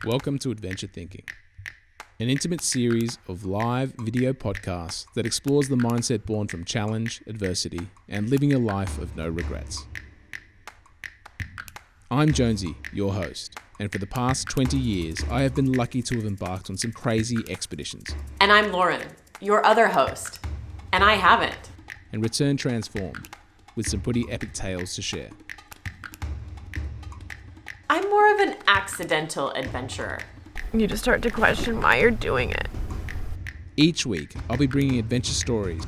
Welcome to Adventure Thinking, an intimate series of live video podcasts that explores the mindset born from challenge, adversity, and living a life of no regrets. I'm Jonesy, your host, and for the past 20 years, I have been lucky to have embarked on some crazy expeditions. And I'm Lauren, your other host, and I haven't. And returned transformed, with some pretty epic tales to share. I'm more of an accidental adventurer. You just start to question why you're doing it. Each week, I'll be bringing adventure stories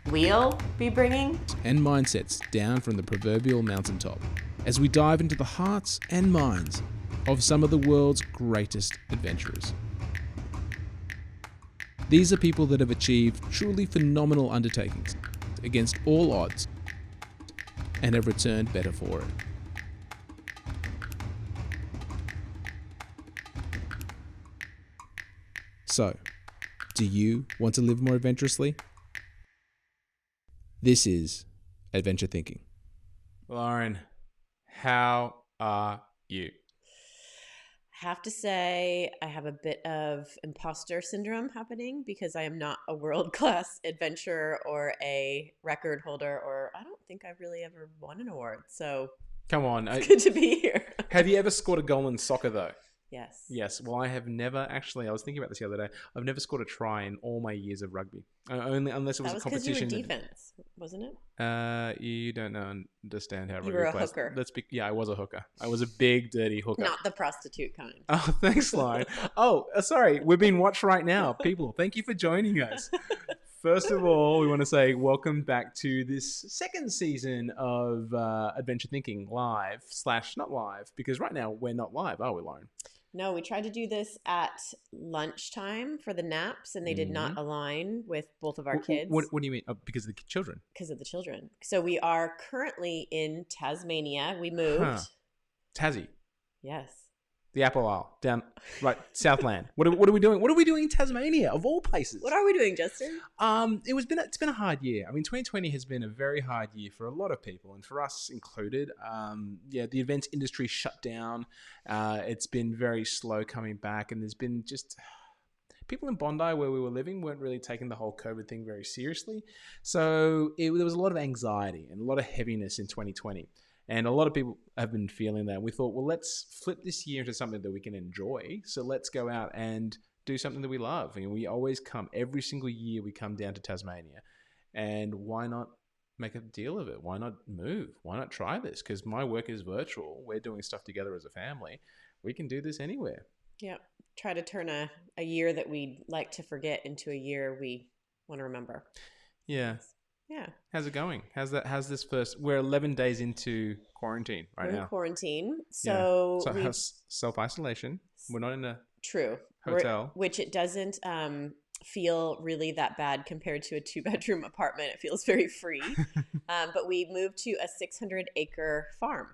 We'll be bringing and mindsets down from the proverbial mountaintop as we dive into the hearts and minds of some of the world's greatest adventurers. These are people that have achieved truly phenomenal undertakings against all odds and have returned better for it. So, do you want to live more adventurously? This is Adventure Thinking. Lauren, how are you? have to say I have a bit of imposter syndrome happening because I am not a world-class adventurer or a record holder, or I don't think I've really ever won an award. So Come on. it's good to be here. Have you ever scored a goal in soccer, though? Yes. Yes. Well, I have never actually. I was thinking about this the other day. I've never scored a try in all my years of rugby. Only unless it was That a was because competition. you were defense, wasn't it? You don't understand how You rugby were a plays. hooker. Yeah, I was a hooker. I was a big, dirty hooker. Not the prostitute kind. Oh, thanks, Lauren. Sorry. We're being watched right now. People, thank you for joining us. First of all, we want to say welcome back to this second season of Adventure Thinking live / not live, because right now we're not live, are we, Lauren? No, we tried to do this at lunchtime for the naps, and they did not align with both of our kids. What do you mean? Oh, because of the children? Because of the children. So we are currently in Tasmania. We moved. Tassie. Yes. The Apple Isle. Down, right, Southland. What are we doing? What are we doing in Tasmania, of all places? What are we doing, Justin? It's been a hard year. I mean, 2020 has been a very hard year for a lot of people, and for us included. The events industry shut down. It's been very slow coming back, and there's been just people in Bondi where we were living weren't really taking the whole COVID thing very seriously. So there was a lot of anxiety and a lot of heaviness in 2020. And a lot of people have been feeling that. We thought, well, let's flip this year into something that we can enjoy. So let's go out and do something that we love. And we always come, every single year we come down to Tasmania. And why not make a deal of it? Why not move? Why not try this? Because my work is virtual. We're doing stuff together as a family. We can do this anywhere. Yeah. Try to turn a year that we like to forget into a year we want to remember. Yeah. Yeah. How's it going? How's this first? We're 11 days into quarantine right now. We're in quarantine. So, So how's self-isolation? We're not in a hotel. Which it doesn't feel really that bad compared to a 2-bedroom apartment. It feels very free. But we moved to a 600-acre farm.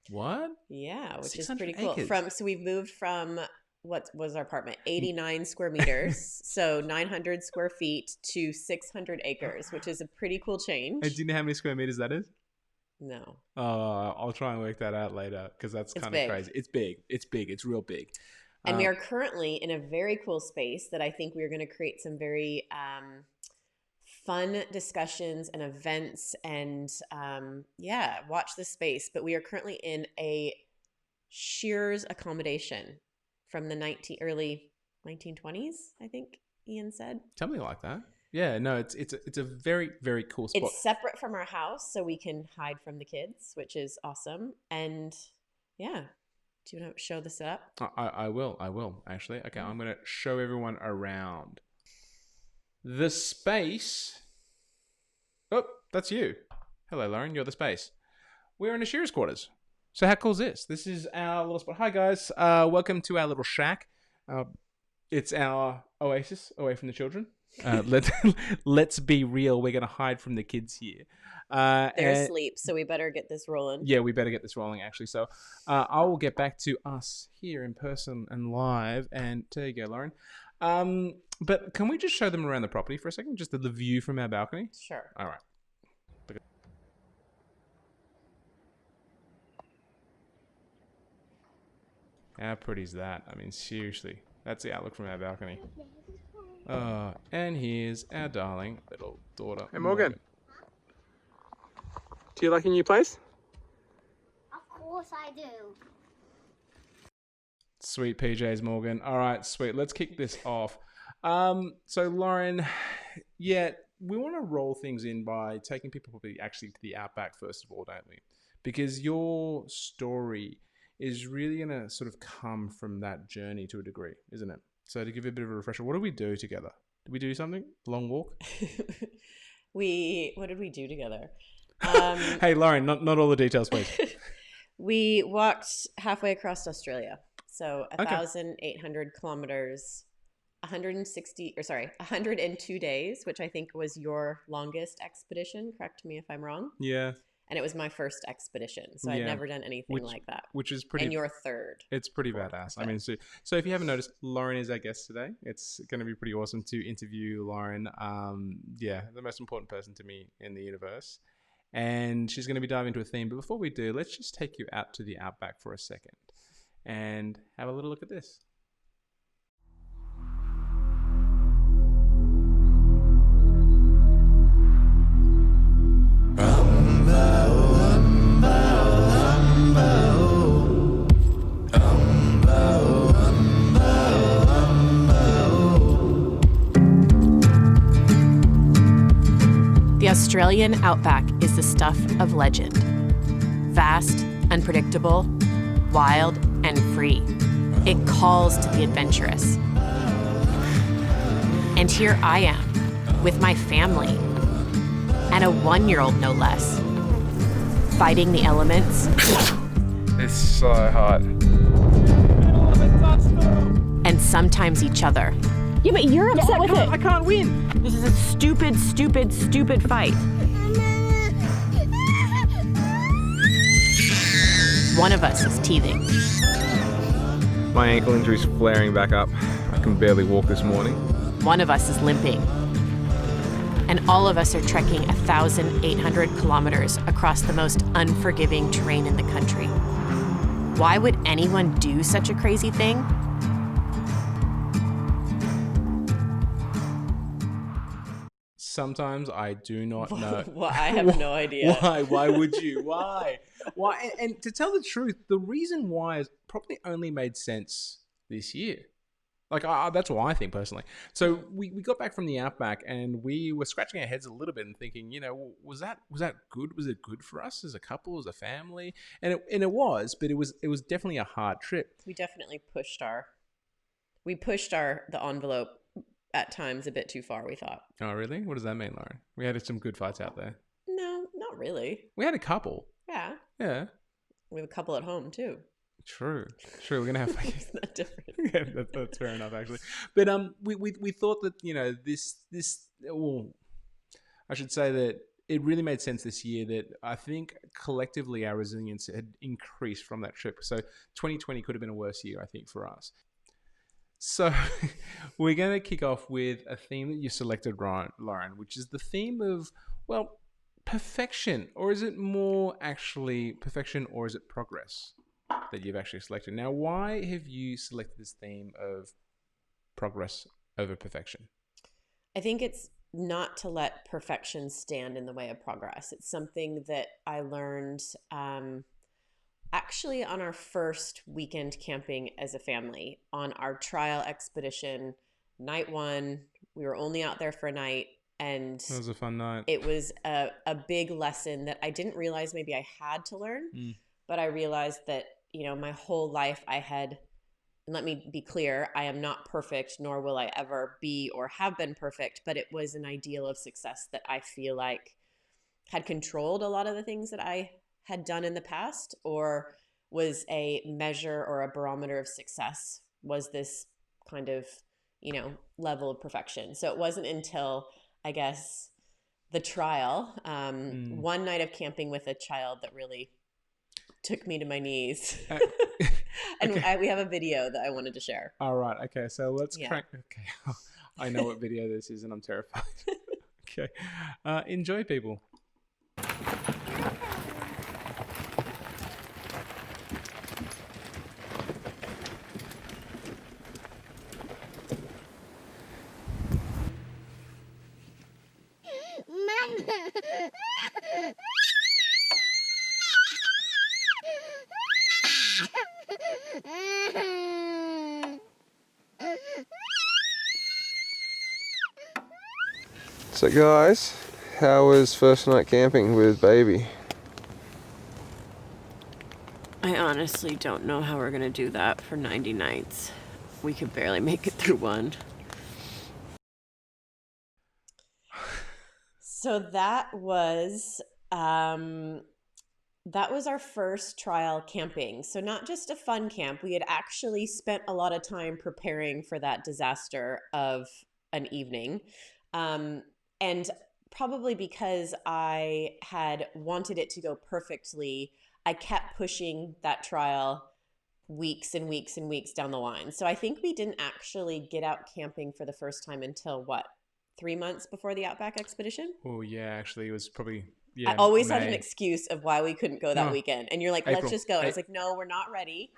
What? Yeah, which is pretty cool. Acres. So we've moved from what was our apartment? 89 square meters, so 900 square feet to 600 acres, which is a pretty cool change. Hey, do you know how many square meters that is? No. I'll try and work that out later because that's kind of crazy. It's big. It's real big. And we are currently in a very cool space that I think we're going to create some very fun discussions and events and watch the space. But we are currently in a shearers accommodation from the early 1920s, I think Ian said. Something like that. Yeah, no, it's a very, very cool spot. It's separate from our house, so we can hide from the kids, which is awesome. And yeah, do you want to show the setup? I will actually. Okay, I'm going to show everyone around the space. Oh, that's you. Hello, Lauren. You're the space. We're in a shearer's quarters. So how cool is this? This is our little spot. Hi, guys. Welcome to our little shack. It's our oasis away from the children. Let's be real. We're going to hide from the kids here. They're asleep, so we better get this rolling. Yeah, we better get this rolling, actually. So I will get back to us here in person and live. And there you go, Lauren. But can we just show them around the property for a second? Just the view from our balcony? Sure. All right. How pretty is that? I mean, seriously. That's the outlook from our balcony. And here's our darling little daughter. Hey, Morgan. Do you like your new place? Of course I do. Sweet PJs, Morgan. All right, sweet. Let's kick this off. So Lauren, yeah, we want to roll things in by taking people probably actually to the Outback first of all, don't we? Because your story is really going to sort of come from that journey to a degree, isn't it? So to give you a bit of a refresher, what did we do together? Did we do something? Long walk? What did we do together? Hey, Lauren, not all the details, please. We walked halfway across Australia. So 1,800 kilometers, 102 days, which I think was your longest expedition. Correct me if I'm wrong. Yeah. And it was my first expedition. So I'd never done anything like that. Which is pretty... And your third. It's pretty badass. I mean, so if you haven't noticed, Lauren is our guest today. It's going to be pretty awesome to interview Lauren. The most important person to me in the universe. And she's going to be diving into a theme. But before we do, let's just take you out to the Outback for a second and have a little look at this. The Australian Outback is the stuff of legend. Vast, unpredictable, wild, and free. It calls to the adventurous. And here I am, with my family, and a 1-year-old no less, fighting the elements. It's so hot. And sometimes each other. Yeah, but you're upset with it. I can't win. This is a stupid, stupid, stupid fight. One of us is teething. My ankle injury's flaring back up. I can barely walk this morning. One of us is limping. And all of us are trekking 1,800 kilometers across the most unforgiving terrain in the country. Why would anyone do such a crazy thing? Sometimes I do not know. Well, I have no idea. Why? Why would you? Why? And to tell the truth, the reason why has probably only made sense this year. Like, that's what I think personally. So we got back from the Outback and we were scratching our heads a little bit and thinking, was that good? Was it good for us as a couple, as a family? And it was, but it was definitely a hard trip. We definitely pushed the envelope at times a bit too far, we thought. Oh, really? What does that mean, Lauren? We had some good fights out there. No, not really. We had a couple. Yeah. Yeah. We have a couple at home too. True. We're gonna have. It's not different. Yeah, that's fair enough, actually. But we thought that I should say that it really made sense this year that I think collectively our resilience had increased from that trip. So 2020 could have been a worse year, I think, for us. So we're going to kick off with a theme that you selected, Lauren, which is the theme of, perfection. Or is it more actually perfection, or is it progress that you've actually selected? Now, why have you selected this theme of progress over perfection? I think it's not to let perfection stand in the way of progress. It's something that I learned actually on our first weekend camping as a family. On our trial expedition, night 1, we were only out there for a night, and it was a fun night. It was a big lesson that I didn't realize maybe I had to learn, but I realized that, my whole life I had, and let me be clear, I am not perfect, nor will I ever be or have been perfect, but it was an ideal of success that I feel like had controlled a lot of the things that I had done in the past, or was a measure or a barometer of success, was this kind of, level of perfection. So it wasn't until, I guess, the trial, one night of camping with a child that really took me to my knees. And okay. We have a video that I wanted to share. All right. Okay. So let's crank. Okay. I know what video this is and I'm terrified. Okay. Enjoy, people. So guys, how was first night camping with baby? I honestly don't know how we're gonna do that for 90 nights. We could barely make it through one. So that was our first trial camping. So not just a fun camp. We had actually spent a lot of time preparing for that disaster of an evening. And probably because I had wanted it to go perfectly, I kept pushing that trial weeks and weeks and weeks down the line. So I think we didn't actually get out camping for the first time until what, 3 months before the Outback expedition? Oh yeah, actually, it was probably I always had an May. excuse of why we couldn't go that No. weekend. And you're like, April. let's just go. And I was like, no, we're not ready.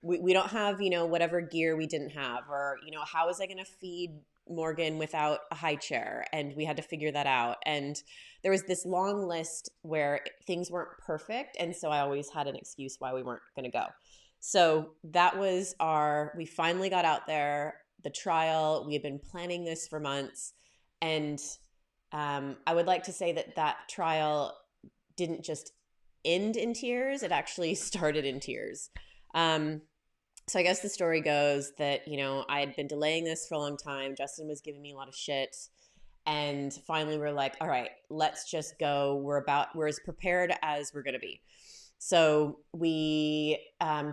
We don't have, whatever gear we didn't have, or, how was I going to feed Morgan without a high chair? And we had to figure that out. And there was this long list where things weren't perfect. And so I always had an excuse why we weren't going to go. So that was we finally got out there, the trial. We had been planning this for months. And I would like to say that trial didn't just end in tears. It actually started in tears. So I guess the story goes that, I had been delaying this for a long time. Justin was giving me a lot of shit. And finally we're like, all right, let's just go. We're as prepared as we're going to be. So we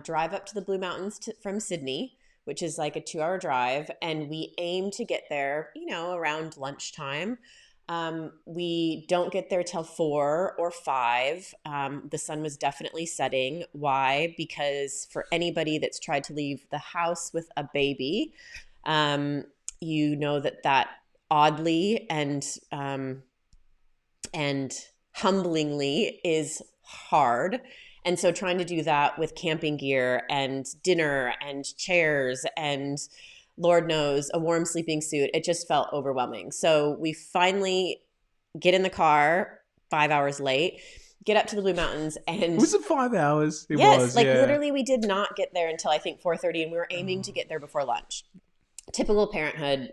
drive up to the Blue Mountains from Sydney, which is like a 2-hour drive. And we aim to get there, around lunchtime. We don't get there till 4 or 5. The sun was definitely setting. Why? Because for anybody that's tried to leave the house with a baby, you know that oddly and humblingly is hard. And so trying to do that with camping gear and dinner and chairs and Lord knows, a warm sleeping suit, it just felt overwhelming. So we finally get in the car 5 hours late, get up to the Blue Mountains, and Was it 5 hours? It yes, was, like yeah. literally we did not get there until I think 4:30, and we were aiming to get there before lunch. Typical parenthood,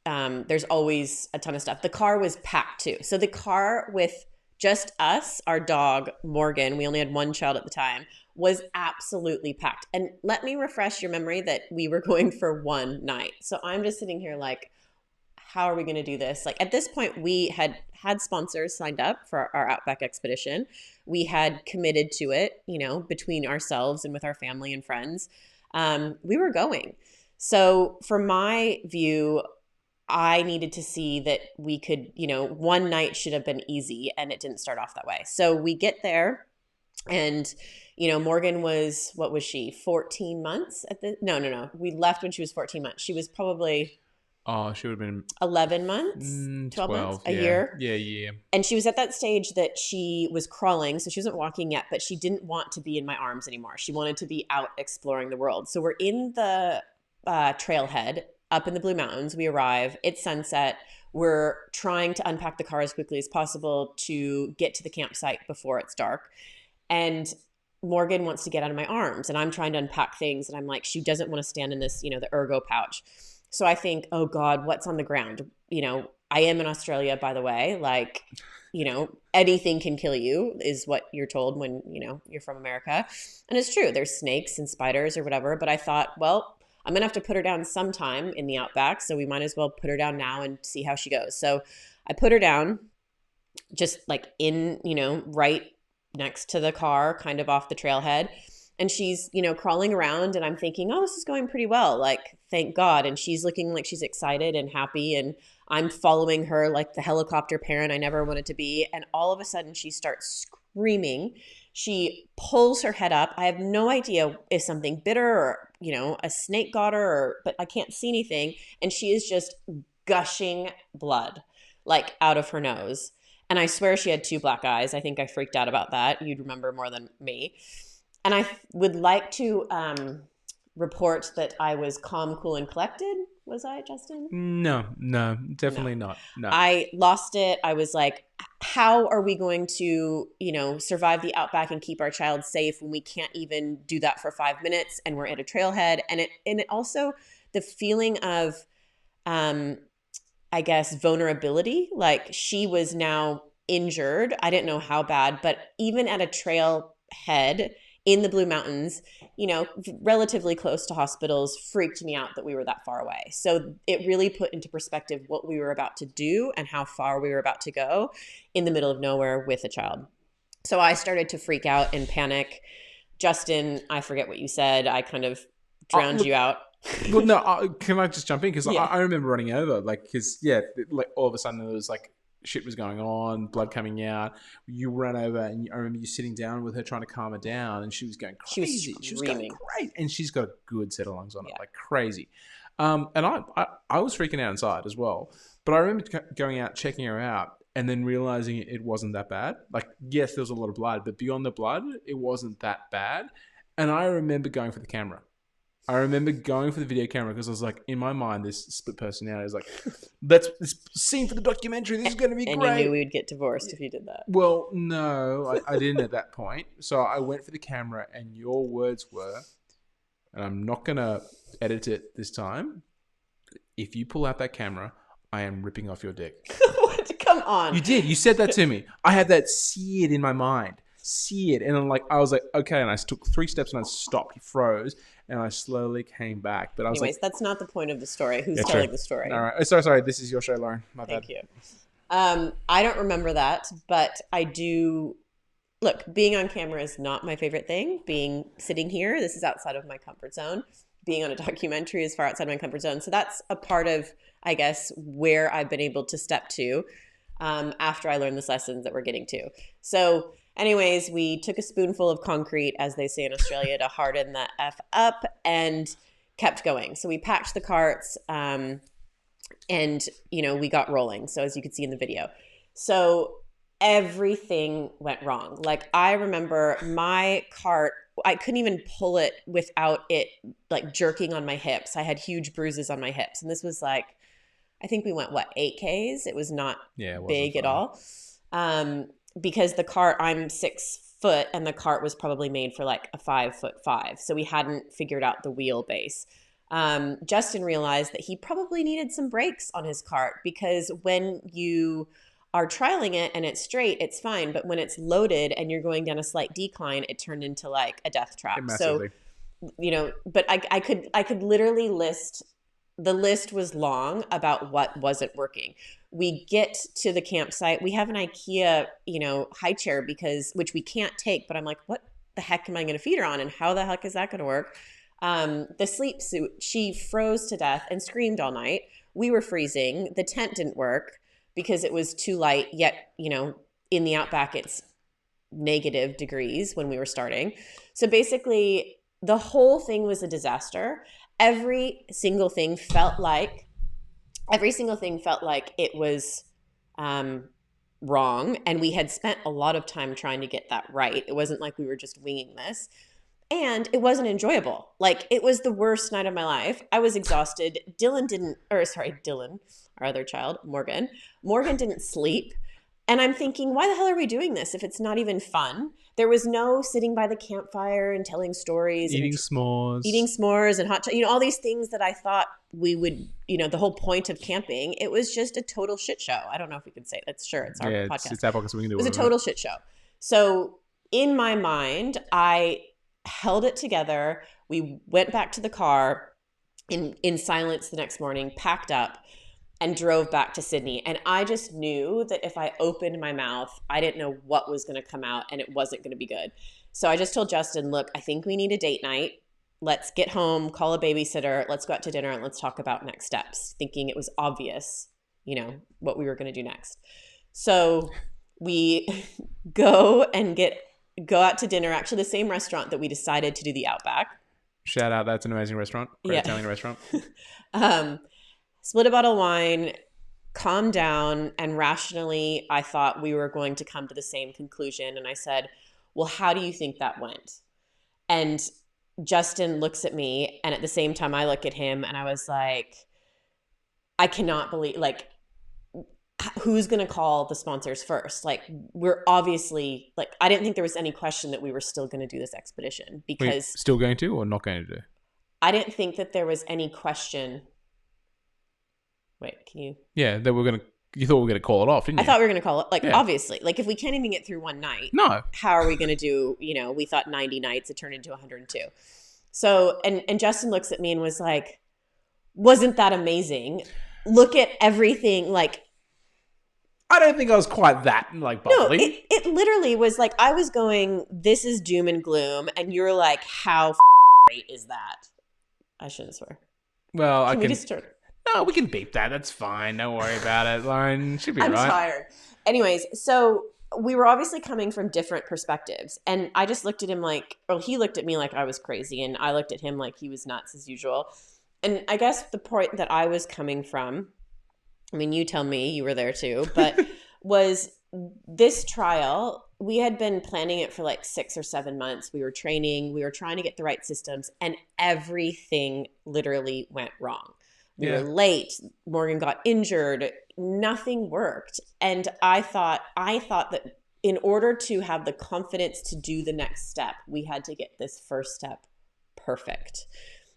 there's always a ton of stuff. The car was packed too. So the car with just us, our dog, Morgan, we only had one child at the time, was absolutely packed. And let me refresh your memory that we were going for one night. So I'm just sitting here like, how are we going to do this? Like at this point, we had sponsors signed up for our Outback expedition. We had committed to it, between ourselves and with our family and friends. We were going. So from my view, I needed to see that we could, one night should have been easy, and it didn't start off that way. So we get there, and, Morgan was, what was she, 14 months at the, no. We left when she was 14 months. She was probably, she would have been 11 months, 12 months, a year. Yeah. And she was at that stage that she was crawling. So she wasn't walking yet, but she didn't want to be in my arms anymore. She wanted to be out exploring the world. So we're in the trailhead up in the Blue Mountains. We arrive, it's sunset. We're trying to unpack the car as quickly as possible to get to the campsite before it's dark. And Morgan wants to get out of my arms, and I'm trying to unpack things. And I'm like, she doesn't want to stand in this, the ergo pouch. So I think, oh God, what's on the ground? I am in Australia, by the way, like, anything can kill you is what you're told when, you're from America. And it's true. There's snakes and spiders or whatever. But I thought, well, I'm going to have to put her down sometime in the Outback. So we might as well put her down now and see how she goes. So I put her down just like in, right next to the car, kind of off the trailhead. And she's, crawling around, and I'm thinking, oh, this is going pretty well. Like, thank God. And she's looking like she's excited and happy. And I'm following her like the helicopter parent I never wanted to be. And all of a sudden she starts screaming. She pulls her head up. I have no idea if something bit her or, a snake got her, but I can't see anything. And she is just gushing blood, like out of her nose. And I swear she had 2 black eyes. I think I freaked out about that. You'd remember more than me. And I would like to report that I was calm, cool, and collected Was I, Justin? No, definitely not. No. I lost it. I was like, how are we going to, survive the outback and keep our child safe when we can't even do that for 5 minutes and we're at a trailhead? And it also, the feeling of, I guess, vulnerability, like she was now injured. I didn't know how bad, but even at a trailhead in the Blue Mountains, relatively close to hospitals, freaked me out that we were that far away. So it really put into perspective what we were about to do and how far we were about to go in the middle of nowhere with a child. So I started to freak out and panic. Justin, I forget what you said. I kind of drowned you out. Well, no, can I just jump in? Because Yeah. I remember running over, like all of a sudden there was like shit was going on, blood coming out. You ran over, and I remember you sitting down with her trying to calm her down, and she was going crazy. She was going great, and she's got a good set of lungs on it, like crazy. And I was freaking out inside as well. But I remember going out, checking her out, and then realizing it wasn't that bad. Like, yes, there was a lot of blood, but beyond the blood, it wasn't that bad. And I remember going for the camera. I remember going for the video camera because I was like, in my mind, this split personality is like, let's scene for the documentary. This is going to be great. And you knew we would get divorced if you did that. Well, no, I didn't at that point. So I went for the camera, and your words were, and I'm not going to edit it this time, if you pull out that camera, I am ripping off your dick. What? Come on. You did. You said that to me. I had that seared in my mind. Seared. And I was like, okay. And I took 3 steps and I stopped, froze, and I slowly came back. But I was Anyways, that's not the point of the story. Who's telling the story? All right. Sorry. This is your show, Lauren. My bad. Thank you. I don't remember that, but I do. Look, being on camera is not my favorite thing. Sitting here, this is outside of my comfort zone. Being on a documentary is far outside my comfort zone. So that's a part of, I guess, where I've been able to step to after I learned this lessons that we're getting to. So anyways, we took a spoonful of concrete, as they say in Australia, to harden the F up and kept going. So we packed the carts and, we got rolling. So as you could see in the video. So everything went wrong. Like, I remember my cart, I couldn't even pull it without it like jerking on my hips. I had huge bruises on my hips. And this was like, I think we went, 8Ks? It was not big at all. Because the cart, I'm 6 foot, and the cart was probably made for like a 5'5". So we hadn't figured out the wheelbase. Justin realized that he probably needed some brakes on his cart, because when you are trialing it and it's straight, it's fine. But when it's loaded and you're going down a slight decline, it turned into like a death trap. Massively. So, but I could literally the list was long about what wasn't working. We get to the campsite. We have an IKEA, high chair which we can't take, but I'm like, what the heck am I going to feed her on? And how the heck is that going to work? The sleep suit, she froze to death and screamed all night. We were freezing. The tent didn't work because it was too light, yet, in the outback, it's negative degrees when we were starting. So basically, the whole thing was a disaster. Every single thing felt like it was wrong. And we had spent a lot of time trying to get that right. It wasn't like we were just winging this. And it wasn't enjoyable. Like, it was the worst night of my life. I was exhausted. Dylan, our other child, Morgan didn't sleep. And I'm thinking, why the hell are we doing this if it's not even fun? There was no sitting by the campfire and telling stories. Eating s'mores and hot chocolate, all these things that I thought we would, the whole point of camping. It was just a total shit show. I don't know if we could say it. It's our podcast. It's our podcast. So we can do it was a total shit show. So in my mind, I held it together. We went back to the car in silence the next morning, packed up, and drove back to Sydney. And I just knew that if I opened my mouth, I didn't know what was going to come out, and it wasn't going to be good. So I just told Justin, look, I think we need a date night. Let's get home, call a babysitter. Let's go out to dinner, and let's talk about next steps, thinking it was obvious, what we were going to do next. So we go out to dinner, actually the same restaurant that we decided to do the Outback. Shout out. That's an amazing restaurant. Great Italian restaurant. Split a bottle of wine, calmed down, and rationally, I thought we were going to come to the same conclusion. And I said, well, how do you think that went? And Justin looks at me, and at the same time, I look at him, and I was like, I cannot believe, like, who's going to call the sponsors first? Like, we're obviously, like, I didn't think there was any question that we were still going to do this expedition, We're because still going to or not going to do? I didn't think that there was any question. Wait, can you? Yeah, that we're going to, you thought we were going to call it off, didn't you? I thought we were going to call it, like, Yeah. obviously, like, if we can't even get through one night, No. how are we going to do, you know, we thought 90 nights, it turned into 102. So, and Justin looks at me and was like, wasn't that amazing? Look at everything, like, I don't think I was quite that, like, no, bubbly. it literally was like, I was going, this is doom and gloom, and you're like, how great is that? I shouldn't swear. Well, Can we just turn? No, we can beep that. That's fine. Don't worry about it, Lauren. Should be all I'm right. tired. Anyways, so we were obviously coming from different perspectives, and I just looked at him like, well, he looked at me like I was crazy, and I looked at him like he was nuts as usual. And I guess the point that I was coming from, I mean, you tell me, you were there too, but was this trial, we had been planning it for like 6 or 7 months. We were training, we were trying to get the right systems, and everything literally went wrong. We were late. Morgan got injured. Nothing worked. And I thought that in order to have the confidence to do the next step, we had to get this first step perfect,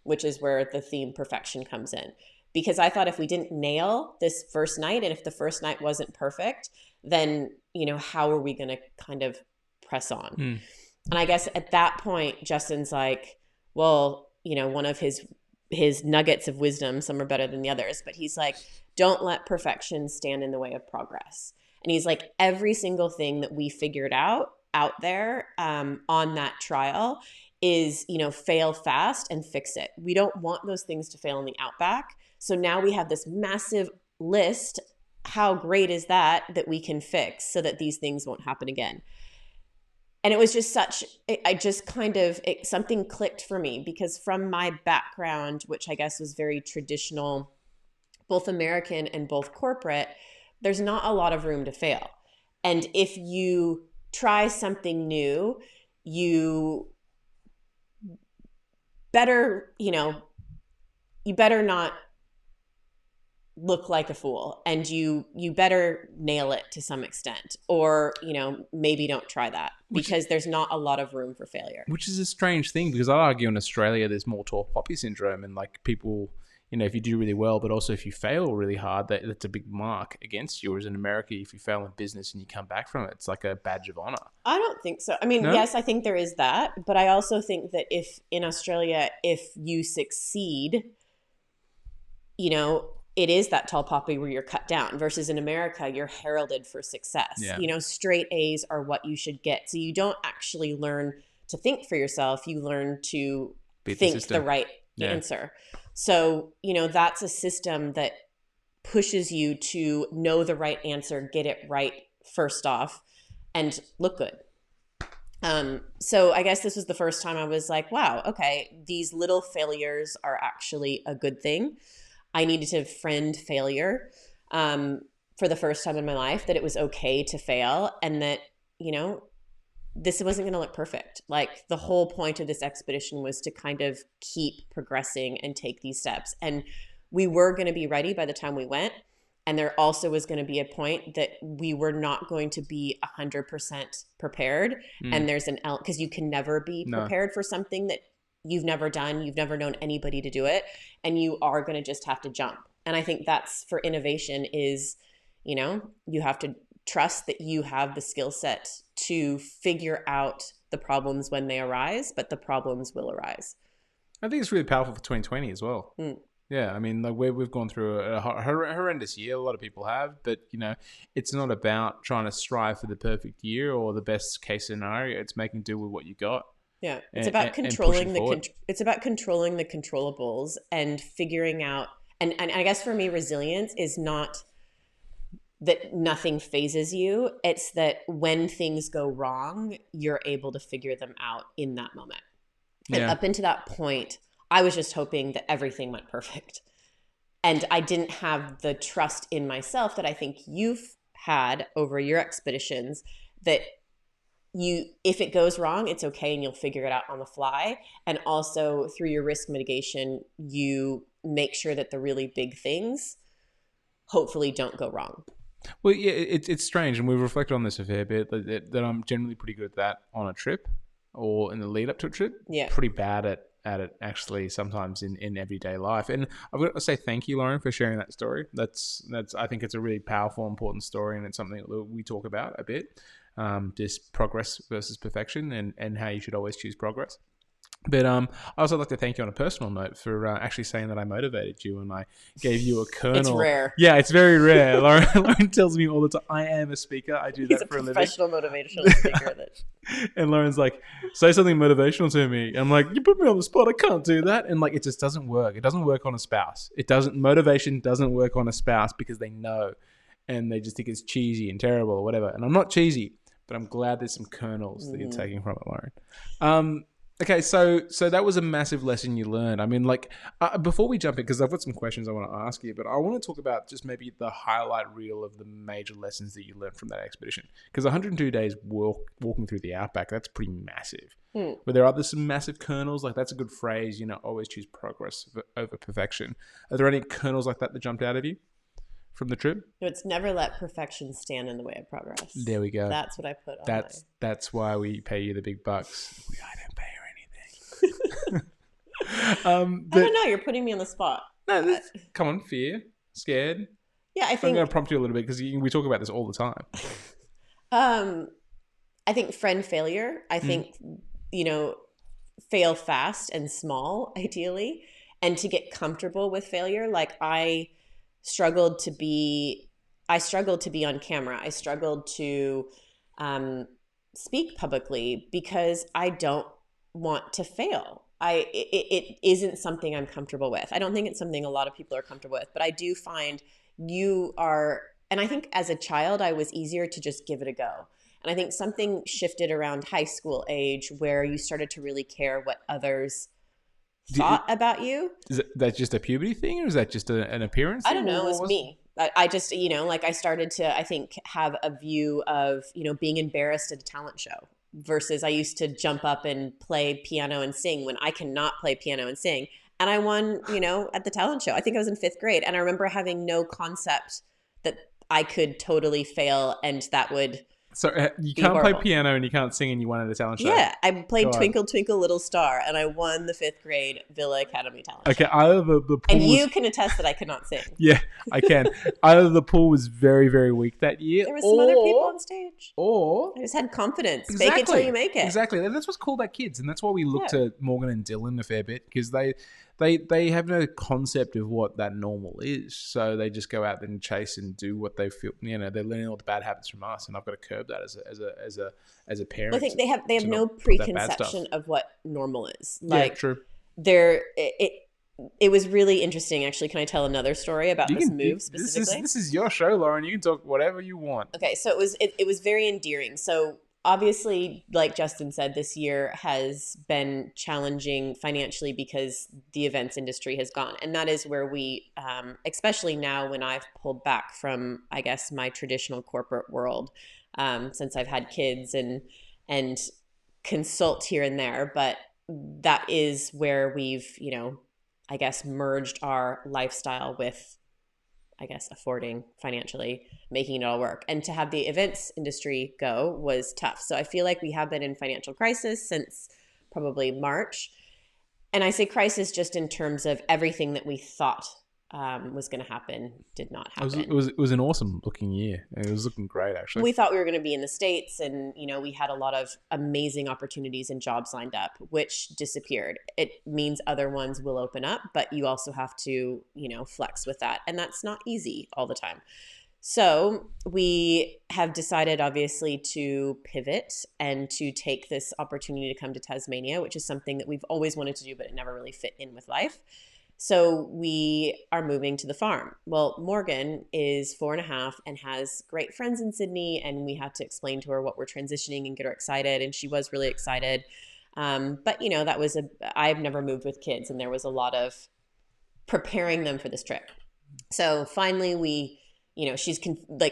which is where the theme perfection comes in. Because I thought if we didn't nail this first night, and if the first night wasn't perfect, then, you know, how are we going to kind of press on? And I guess at that point, Justin's like, well, you know, one of his nuggets of wisdom, some are better than the others, but he's like, don't let perfection stand in the way of progress. And he's like, every single thing that we figured out there on that trial is, you know, fail fast and fix it. We don't want those things to fail in the Outback. So now we have this massive list. How great is that we can fix so that these things won't happen again? And it was just something clicked for me, because from my background, which I guess was very traditional, both American and both corporate, there's not a lot of room to fail. And if you try something new, you better not look like a fool, and you better nail it to some extent, or, you know, maybe don't try that, because there's not a lot of room for failure. Which is a strange thing, because I'd argue in Australia there's more tall poppy syndrome, and like people, you know, if you do really well, but also if you fail really hard, that's a big mark against you. Whereas in America, if you fail in business and you come back from it, it's like a badge of honor. I don't think so. I mean, no? Yes, I think there is that, but I also think that if in Australia, if you succeed, you know, it is that tall poppy where you're cut down, versus in America, you're heralded for success. Yeah. You know, straight A's are what you should get. So you don't actually learn to think for yourself. You learn to think the right answer. So, you know, that's a system that pushes you to know the right answer, get it right first off, and look good. So I guess this was the first time I was like, wow, okay, these little failures are actually a good thing. I needed to friend failure for the first time in my life, that it was okay to fail, and that, you know, this wasn't going to look perfect. Like, the whole point of this expedition was to kind of keep progressing and take these steps. And we were going to be ready by the time we went. And there also was going to be a point that we were not going to be 100% prepared. And there's because you can never be prepared for something that you've never done. You've never known anybody to do it. And you are going to just have to jump. And I think that's, for innovation, is, you know, you have to trust that you have the skill set to figure out the problems when they arise, but the problems will arise. I think it's really powerful for 2020 as well. Yeah, I mean, like we've gone through a horrendous year. A lot of people have, but, you know, it's not about trying to strive for the perfect year or the best case scenario. It's making do with what you got. Yeah, it's about controlling it's about controlling the controllables and figuring out. And I guess for me, resilience is not that nothing phases you. It's that when things go wrong, you're able to figure them out in that moment. And up until that point, I was just hoping that everything went perfect. And I didn't have the trust in myself that I think you've had over your expeditions, that if it goes wrong, it's okay and you'll figure it out on the fly. And also through your risk mitigation, you make sure that the really big things hopefully don't go wrong. Well, yeah, it's strange, and we've reflected on this a fair bit, that I'm generally pretty good at that on a trip or in the lead up to a trip. Yeah. Pretty bad at it actually sometimes in everyday life. And I've got to say thank you, Lauren, for sharing that story. That's I think it's a really powerful, important story, and it's something that we talk about a bit. Just progress versus perfection, and how you should always choose progress. But I also like to thank you on a personal note for actually saying that I motivated you and I gave you a kernel. It's rare. Yeah, it's very rare. Lauren tells me all the time, I am a speaker. I do that for a living. He's a professional motivational speaker. And Lauren's like, say something motivational to me. I'm like, you put me on the spot. I can't do that. And like, it just doesn't work. It doesn't work on a spouse. Motivation doesn't work on a spouse because they know and they just think it's cheesy and terrible or whatever. And I'm not cheesy, but I'm glad there's some kernels that you're taking from it, Lauren. Okay, so that was a massive lesson you learned. I mean, like, before we jump in, because I've got some questions I want to ask you, but I want to talk about just maybe the highlight reel of the major lessons that you learned from that expedition. Because 102 days walking through the outback, that's pretty massive. But there are some massive kernels, like that's a good phrase, always choose progress over perfection. Are there any kernels like that jumped out of you from the trip? No, it's never let perfection stand in the way of progress. There we go. That's what I put on That's why we pay you the big bucks. I don't pay her anything. I don't know. You're putting me on the spot. No, come on, fear, scared. Yeah, I think I'm going to prompt you a little bit because we talk about this all the time. I think friend failure. I think fail fast and small, ideally, and to get comfortable with failure. Like I struggled to be on camera. I struggled to speak publicly because I don't want to fail. It isn't something I'm comfortable with. I don't think it's something a lot of people are comfortable with, but I do find and I think as a child, I was easier to just give it a go. And I think something shifted around high school age where you started to really care what others thought about you. Is that just a puberty thing, or is that just an appearance thing? I don't know. It was me. I just, I started to, I think, have a view of, being embarrassed at a talent show versus I used to jump up and play piano and sing when I cannot play piano and sing. And I won, at the talent show. I think I was in 5th grade. And I remember having no concept that I could totally fail and that would So you can't play piano and you can't sing and you won at a talent show? Yeah, I played Twinkle Twinkle Little Star and I won the 5th grade Villa Academy talent show. Either the pool and you can attest that I could not sing. Yeah, I can. Either the pool was very, very weak that year. There was some other people on stage. Or I just had confidence. Exactly, Fake it till you make it. Exactly. And that's what's cool about kids. And that's why we look to Morgan and Dylan a fair bit, because they have no concept of what that normal is. So they just go out there and chase and do what they feel. They're learning all the bad habits from us, and I've got to curb that as a parent. I think they have no preconception of what normal is. Like, true. It was really interesting, actually. Can I tell another story about this move specifically? This is your show, Lauren. You can talk whatever you want. Okay, so it was very endearing. So obviously, like Justin said, this year has been challenging financially because the events industry has gone. And that is where we, especially now when I've pulled back from, I guess, my traditional corporate world, since I've had kids and consult here and there. But that is where we've, I guess, merged our lifestyle with, I guess, affording financially, making it all work. And to have the events industry go was tough. So I feel like we have been in financial crisis since probably March. And I say crisis just in terms of everything that we thought was going to happen did not happen. It was an awesome looking year. It was looking great, actually. We thought we were going to be in the States and, we had a lot of amazing opportunities and jobs lined up, which disappeared. It means other ones will open up, but you also have to, flex with that. And that's not easy all the time. So we have decided, obviously, to pivot and to take this opportunity to come to Tasmania, which is something that we've always wanted to do, but it never really fit in with life. So we are moving to the farm. Well, Morgan is 4.5 and has great friends in Sydney, and we had to explain to her what we're transitioning and get her excited, and she was really excited. But that was I've never moved with kids, and there was a lot of preparing them for this trip. So finally we, she's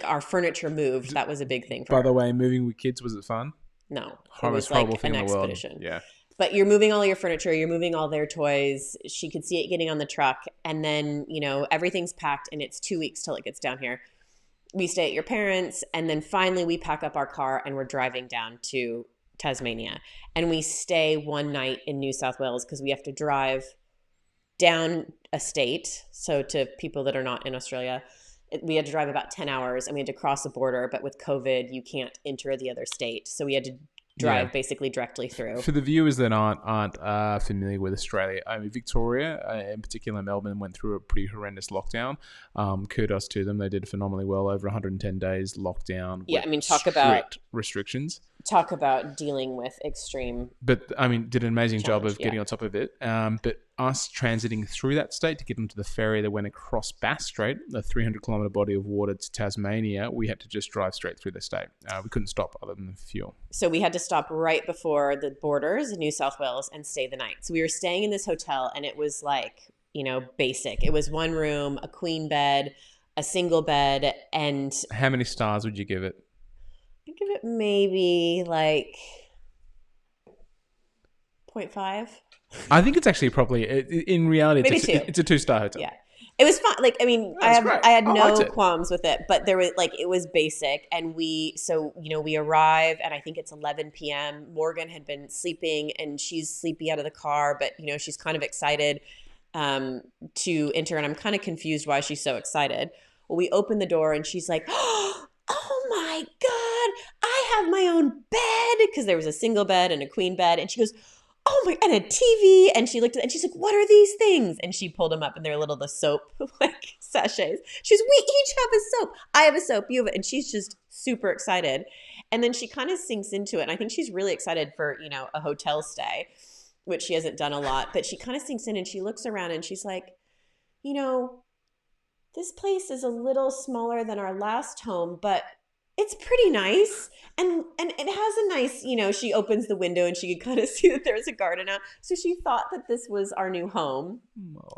our furniture moved. That was a big thing for her. By the way, moving with kids, was it fun? No. Horrible thing an in the world. expedition. Yeah. But you're moving all your furniture, you're moving all their toys. She could see it getting on the truck. And then, everything's packed and it's 2 weeks till it gets down here. We stay at your parents', and then finally we pack up our car and we're driving down to Tasmania. And we stay one night in New South Wales because we have to drive down a state. So to people that are not in Australia, we had to drive about 10 hours and we had to cross the border. But with COVID, you can't enter the other state. So we had to drive basically directly through. For the viewers that aren't familiar with Australia, I mean, Victoria, in particular Melbourne, went through a pretty horrendous lockdown. Kudos to them. They did phenomenally well, over 110 days lockdown. Yeah, I mean, talk about restrictions. Talk about dealing with extreme. But, I mean, did an amazing job of getting on top of it. But us transiting through that state to get onto the ferry that went across Bass Strait, a 300-kilometre body of water to Tasmania, we had to just drive straight through the state. We couldn't stop other than the fuel. So we had to stop right before the borders in New South Wales and stay the night. So we were staying in this hotel, and it was like, basic. It was one room, a queen bed, a single bed, and... How many stars would you give it? I'd give it maybe like 0.5. I think it's actually probably, in reality, it's a 2-star hotel. Yeah. It was fun. Like, I mean, I had no qualms with it, but there was it was basic. And we arrive and I think it's 11 p.m. Morgan had been sleeping and she's sleepy out of the car, but she's kind of excited to enter. And I'm kind of confused why she's so excited. Well, we open the door and she's like, oh my God, I have my own bed. Because there was a single bed and a queen bed. And she goes, oh my, and a TV. And she looked at it and she's like, what are these things? And she pulled them up and they're the soap sachets. She's, we each have a soap. I have a soap, you have it. And she's just super excited. And then she kind of sinks into it. And I think she's really excited for, a hotel stay, which she hasn't done a lot. But she kind of sinks in and she looks around and she's like, this place is a little smaller than our last home, but it's pretty nice. And it has a nice, she opens the window and she could kind of see that there's a garden out. So she thought that this was our new home,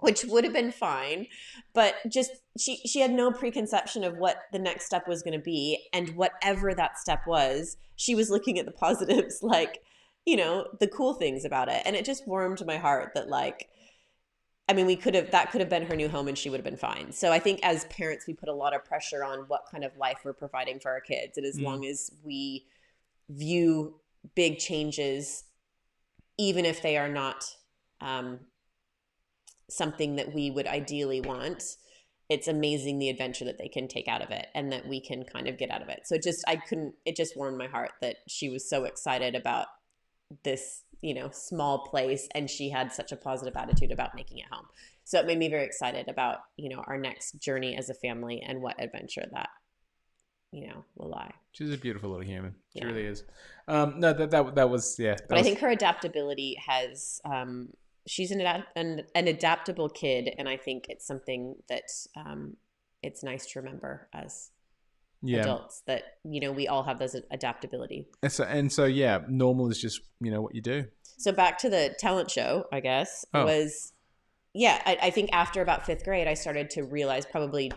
which would have been fine. But just she had no preconception of what the next step was going to be. And whatever that step was, she was looking at the positives, the cool things about it. And it just warmed my heart that that could have been her new home and she would have been fine. So I think as parents, we put a lot of pressure on what kind of life we're providing for our kids. And as long as we view big changes, even if they are not something that we would ideally want, it's amazing the adventure that they can take out of it and that we can kind of get out of it. So it just warmed my heart that she was so excited about this small place, and she had such a positive attitude about making it home. So it made me very excited about, our next journey as a family and what adventure that, will lie. She's a beautiful little human. She really is. No, that was. But I think her adaptability has, she's an adaptable kid. And I think it's something that it's nice to remember as adults that, we all have those adaptability. And so, normal is just, what you do. So back to the talent show, I guess, was, I think after about 5th grade, I started to realize probably,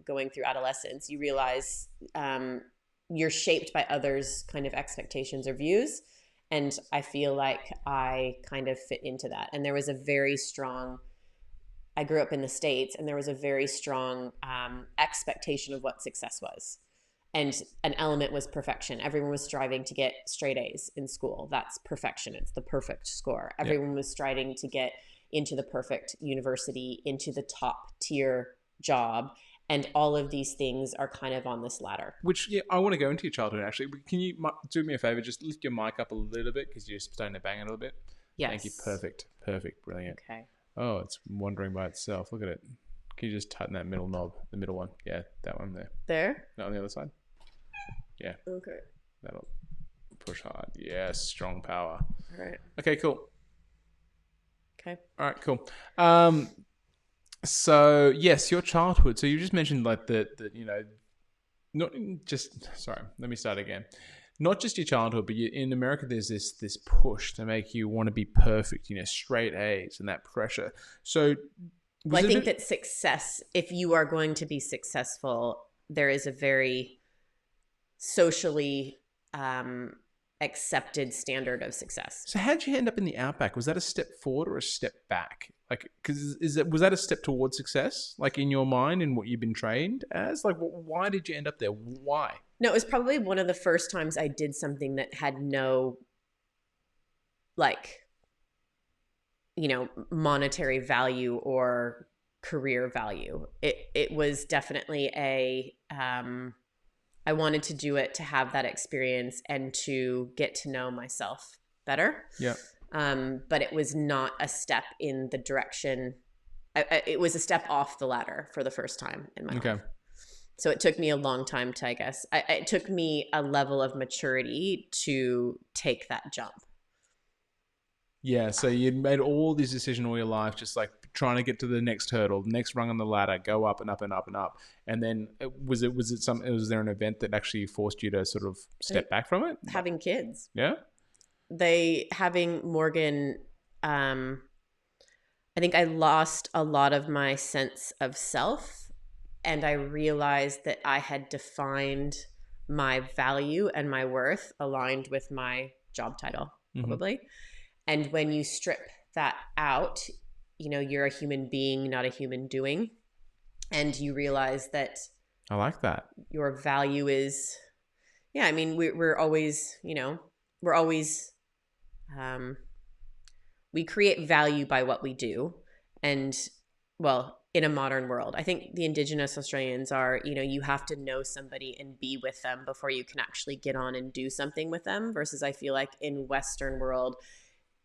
going through adolescence, you realize you're shaped by others' kind of expectations or views. And I feel like I kind of fit into that. And there was a very strong, I grew up in the States, and there was a very strong expectation of what success was. And an element was perfection. Everyone was striving to get straight A's in school. That's perfection. It's the perfect score. Everyone was striving to get into the perfect university, into the top tier job. And all of these things are kind of on this ladder. Which, I want to go into your childhood, actually. Can you do me a favor? Just lift your mic up a little bit because you're starting to bang it a little bit. Yes. Thank you. Perfect. Brilliant. Okay. Oh, it's wandering by itself. Look at it. Can you just tighten that middle knob, the middle one? Yeah, that one there. There? No, on the other side. Yeah. Okay. That'll push hard. Yes, strong power. All right. Okay, cool. Okay. All right, cool. So yes, your childhood. So you just mentioned not just. Sorry, let me start again. Not just your childhood, but in America, there's this push to make you want to be perfect. Straight A's and that pressure. So. Well, I think that success, if you are going to be successful, there is a very socially accepted standard of success. So how'd you end up in the Outback? Was that a step forward or a step back? Like, because was that a step towards success? Like in your mind and what you've been trained as? Like, why did you end up there? Why? No, it was probably one of the first times I did something that had no, like, monetary value or career value. It was definitely I wanted to do it to have that experience and to get to know myself better. Yeah. But it was not a step in the direction. It was a step off the ladder for the first time in my life. So it took me a long time to, I guess, it took me a level of maturity to take that jump. Yeah, so you'd made all these decisions all your life, just like trying to get to the next hurdle, the next rung on the ladder, go up and up and up and up. And then was there an event that actually forced you to sort of step back from it? Having kids. Yeah. Having Morgan, I think I lost a lot of my sense of self, and I realized that I had defined my value and my worth aligned with my job title, probably. Mm-hmm. And when you strip that out, you're a human being, not a human doing. And you realize that. I like that. Your value is, we're always, we create value by what we do. And in a modern world, I think the Indigenous Australians are, you have to know somebody and be with them before you can actually get on and do something with them, versus I feel like in Western world,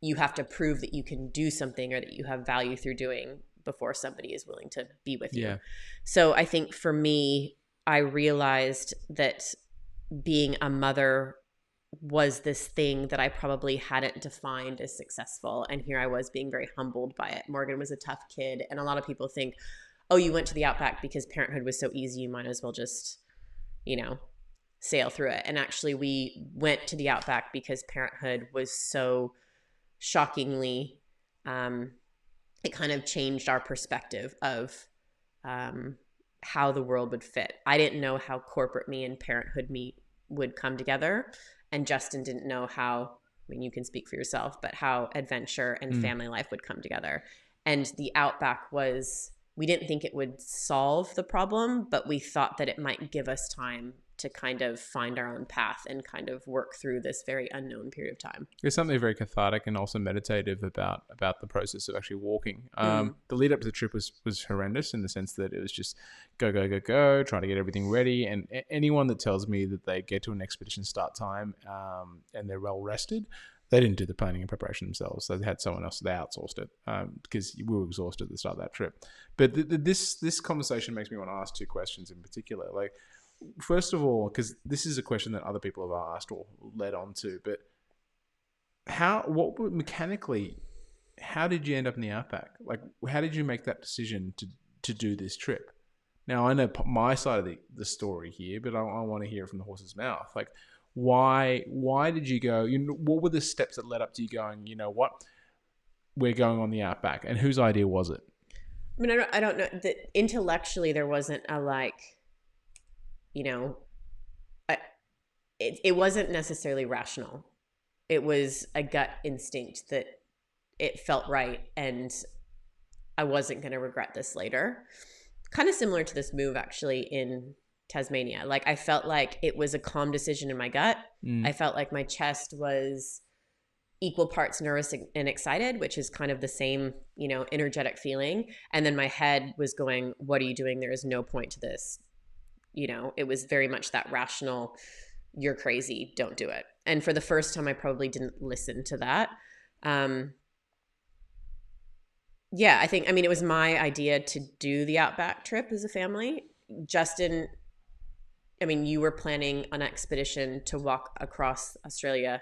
you have to prove that you can do something or that you have value through doing before somebody is willing to be with you. So I think for me, I realized that being a mother was this thing that I probably hadn't defined as successful. And here I was being very humbled by it. Morgan was a tough kid. And a lot of people think, oh, you went to the Outback because parenthood was so easy, you might as well just, sail through it. And actually we went to the Outback because parenthood was so shockingly, it kind of changed our perspective of how the world would fit. I didn't know how corporate me and parenthood me would come together. And Justin didn't know how, you can speak for yourself, but how adventure and family life would come together. And the Outback we didn't think it would solve the problem, but we thought that it might give us time to kind of find our own path and kind of work through this very unknown period of time. There's something very cathartic and also meditative about the process of actually walking. The lead up to the trip was horrendous in the sense that it was just go, trying to get everything ready. And anyone that tells me that they get to an expedition start time and they're well rested, they didn't do the planning and preparation themselves. They had someone else. They outsourced it because we were exhausted at the start of that trip. But this conversation makes me want to ask two questions in particular. Like, first of all, because this is a question that other people have asked or led on to, but mechanically, how did you end up in the Outback? Like, how did you make that decision to do this trip? Now, I know my side of the story here, but I want to hear it from the horse's mouth. Like, why did you go? What were the steps that led up to you going, you know what, we're going on the Outback? And whose idea was it? I don't know that intellectually there wasn't a it wasn't necessarily rational. It was a gut instinct that it felt right and I wasn't going to regret this later. Kind of similar to this move actually in Tasmania. Like, I felt like it was a calm decision in my gut. I felt like my chest was equal parts nervous and excited, which is kind of the same, energetic feeling. And then my head was going, what are you doing? There is no point to this. It was very much that rational, you're crazy, don't do it. And for the first time, I probably didn't listen to that. I think, it was my idea to do the Outback trip as a family. Justin, you were planning an expedition to walk across Australia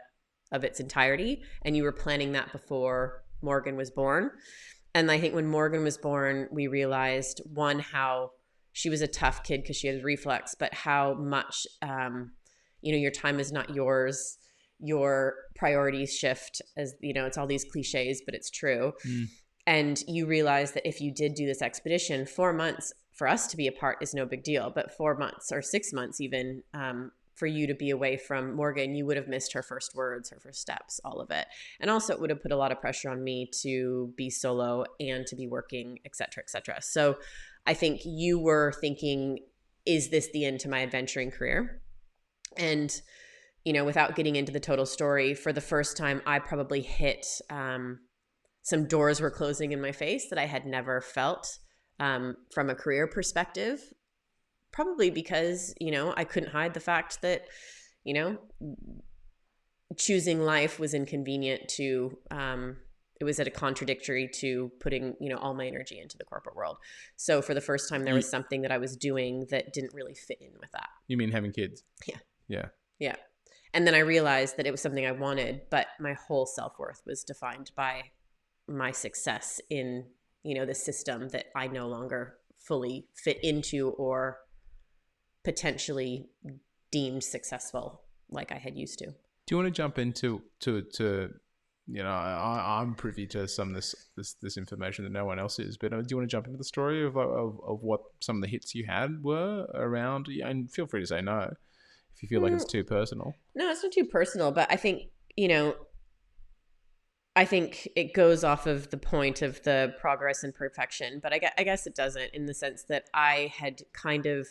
of its entirety, and you were planning that before Morgan was born. And I think when Morgan was born, we realized, one, how she was a tough kid because she has reflux, but how much, your time is not yours. Your priorities shift, as it's all these cliches, but it's true. And you realize that if you did do this expedition, 4 months for us to be apart is no big deal, but 4 months or 6 months even for you to be away from Morgan, you would have missed her first words, her first steps, all of it. And also it would have put a lot of pressure on me to be solo and to be working, et cetera, et cetera. So I think you were thinking, is this the end to my adventuring career? And, you know, without getting into the total story, for the first time, I probably hit some doors were closing in my face that I had never felt from a career perspective. Probably because, you know, I couldn't hide the fact that, you know, choosing life was inconvenient to, it was at a contradictory to putting, you know, all my energy into the corporate world. So for the first time, there was something that I was doing that didn't really fit in with that. You mean having kids? Yeah. Yeah. Yeah. And then I realized that it was something I wanted, but my whole self-worth was defined by my success in, you know, the system that I no longer fully fit into or potentially deemed successful like I had used to. Do you want to jump into you know, I'm privy to some of this information that no one else is, but do you want to jump into the story of what some of the hits you had were around? And feel free to say no if you feel like it's too personal. No, it's not too personal, but I think, you know, I think it goes off of the point of the progress and perfection, but I guess it doesn't, in the sense that I had kind of,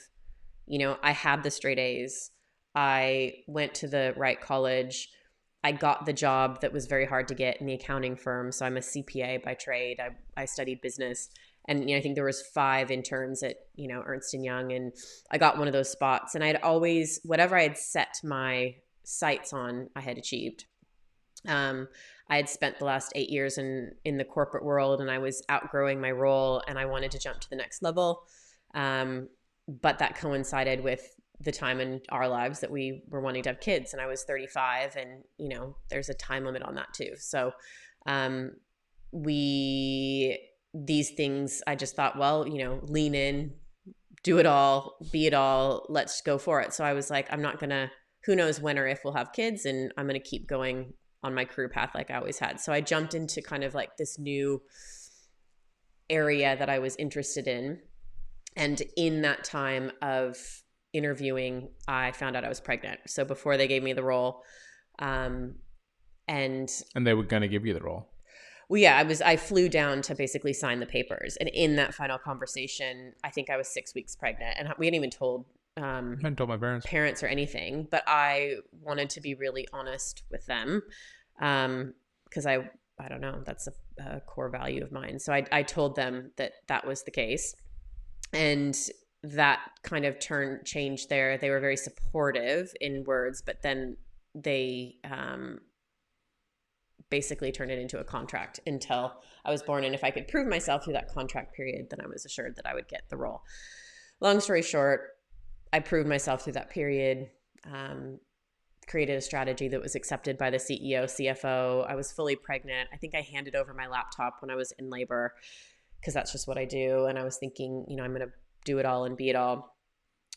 you know, I had the straight A's. I went to the right college. I got the job that was very hard to get in the accounting firm. So I'm a CPA by trade. I studied business. And, you know, I think there was 5 interns at, you know, Ernst & Young, and I got one of those spots. And I'd always, whatever I had set my sights on, I had achieved. I had spent the last 8 years in the corporate world, and I was outgrowing my role, and I wanted to jump to the next level. But that coincided with the time in our lives that we were wanting to have kids, and I was 35, and, you know, there's a time limit on that too. So these things, I just thought, well, you know, lean in, do it all, be it all, let's go for it. So I was like, I'm not gonna, who knows when or if we'll have kids, and I'm gonna keep going on my career path like I always had. So I jumped into kind of like this new area that I was interested in. And in that time of interviewing, I found out I was pregnant. So before they gave me the role, and they were going to give you the role. Well, yeah, I flew down to basically sign the papers. And in that final conversation, I think I was 6 weeks pregnant, and we hadn't even told I hadn't told my parents or anything, but I wanted to be really honest with them. Cause I don't know, that's a core value of mine. So I told them that was the case, and that kind of changed there. They were very supportive in words, but then they, basically turned it into a contract until I was born. And if I could prove myself through that contract period, then I was assured that I would get the role. Long story short, I proved myself through that period, created a strategy that was accepted by the CEO, CFO. I was fully pregnant. I think I handed over my laptop when I was in labor, because that's just what I do. And I was thinking, you know, I'm going to do it all and be it all.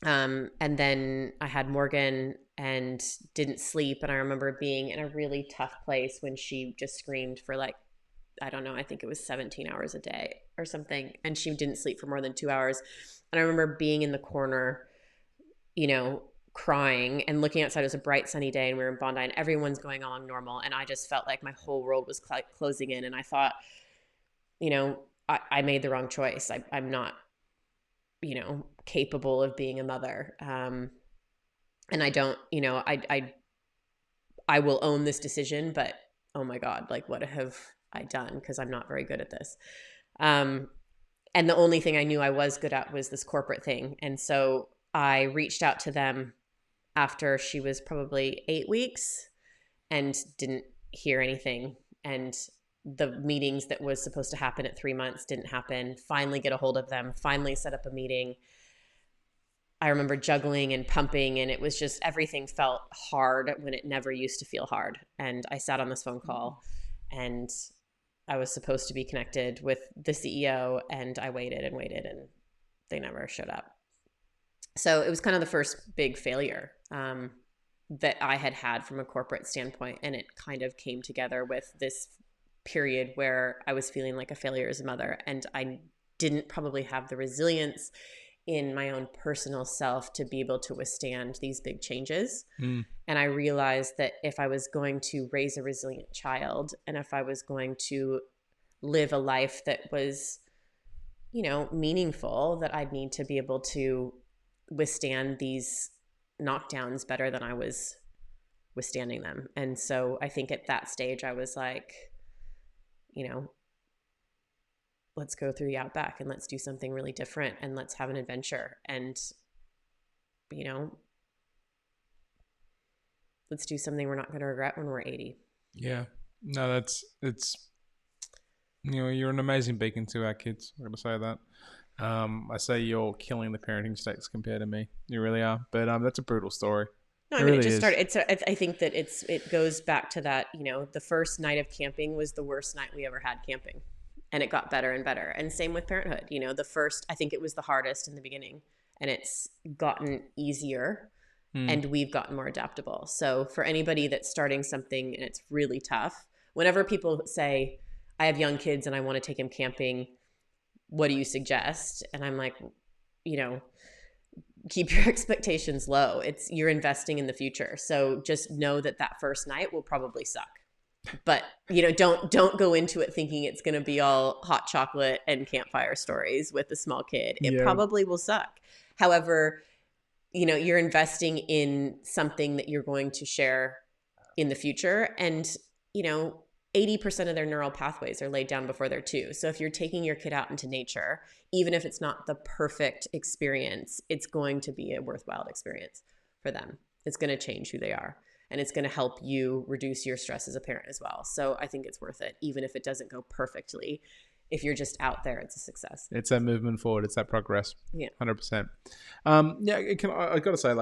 And then I had Morgan and didn't sleep. And I remember being in a really tough place when she just screamed for like, I don't know, I think it was 17 hours a day or something. And she didn't sleep for more than 2 hours. And I remember being in the corner, you know, crying and looking outside. It was a bright sunny day and we were in Bondi and everyone's going along normal. And I just felt like my whole world was closing in. And I thought, you know, I made the wrong choice. I'm not, you know, capable of being a mother. And I don't, you know, I will own this decision, but oh my God, like what have I done? Because I'm not very good at this. And the only thing I knew I was good at was this corporate thing. And so I reached out to them after she was probably 8 weeks and didn't hear anything. And the meetings that was supposed to happen at 3 months didn't happen. Finally get a hold of them, finally set up a meeting. I remember juggling and pumping, and it was just, everything felt hard when it never used to feel hard. And I sat on this phone call and I was supposed to be connected with the CEO, and I waited and waited and they never showed up. So it was kind of the first big failure that I had from a corporate standpoint. And it kind of came together with this period where I was feeling like a failure as a mother, and I didn't probably have the resilience in my own personal self to be able to withstand these big changes. Mm. And I realized that if I was going to raise a resilient child, and if I was going to live a life that was, meaningful, that I'd need to be able to withstand these knockdowns better than I was withstanding them. And so I think at that stage I was like, let's go through the Outback and let's do something really different and let's have an adventure. And, let's do something we're not going to regret when we're 80. Yeah. No, it's you're an amazing beacon to our kids. I'm going to say that. I say you're killing the parenting stakes compared to me. You really are. But that's a brutal story. No, I mean, it just started. I think that it goes back to that, the first night of camping was the worst night we ever had camping. And it got better and better. And same with parenthood. I think it was the hardest in the beginning. And it's gotten easier. And we've gotten more adaptable. So for anybody that's starting something and it's really tough, whenever people say, I have young kids and I want to take them camping, what do you suggest? And I'm like, keep your expectations low. You're investing in the future. So just know that first night will probably suck. But, don't go into it thinking it's going to be all hot chocolate and campfire stories with a small kid. It probably will suck. However, you're investing in something that you're going to share in the future. And, 80% of their neural pathways are laid down before they're 2. So if you're taking your kid out into nature, even if it's not the perfect experience, it's going to be a worthwhile experience for them. It's going to change who they are. And it's going to help you reduce your stress as a parent as well. So I think it's worth it, even if it doesn't go perfectly. If you're just out there, it's a success. It's that movement forward. It's that progress. Yeah. 100%. I got to say,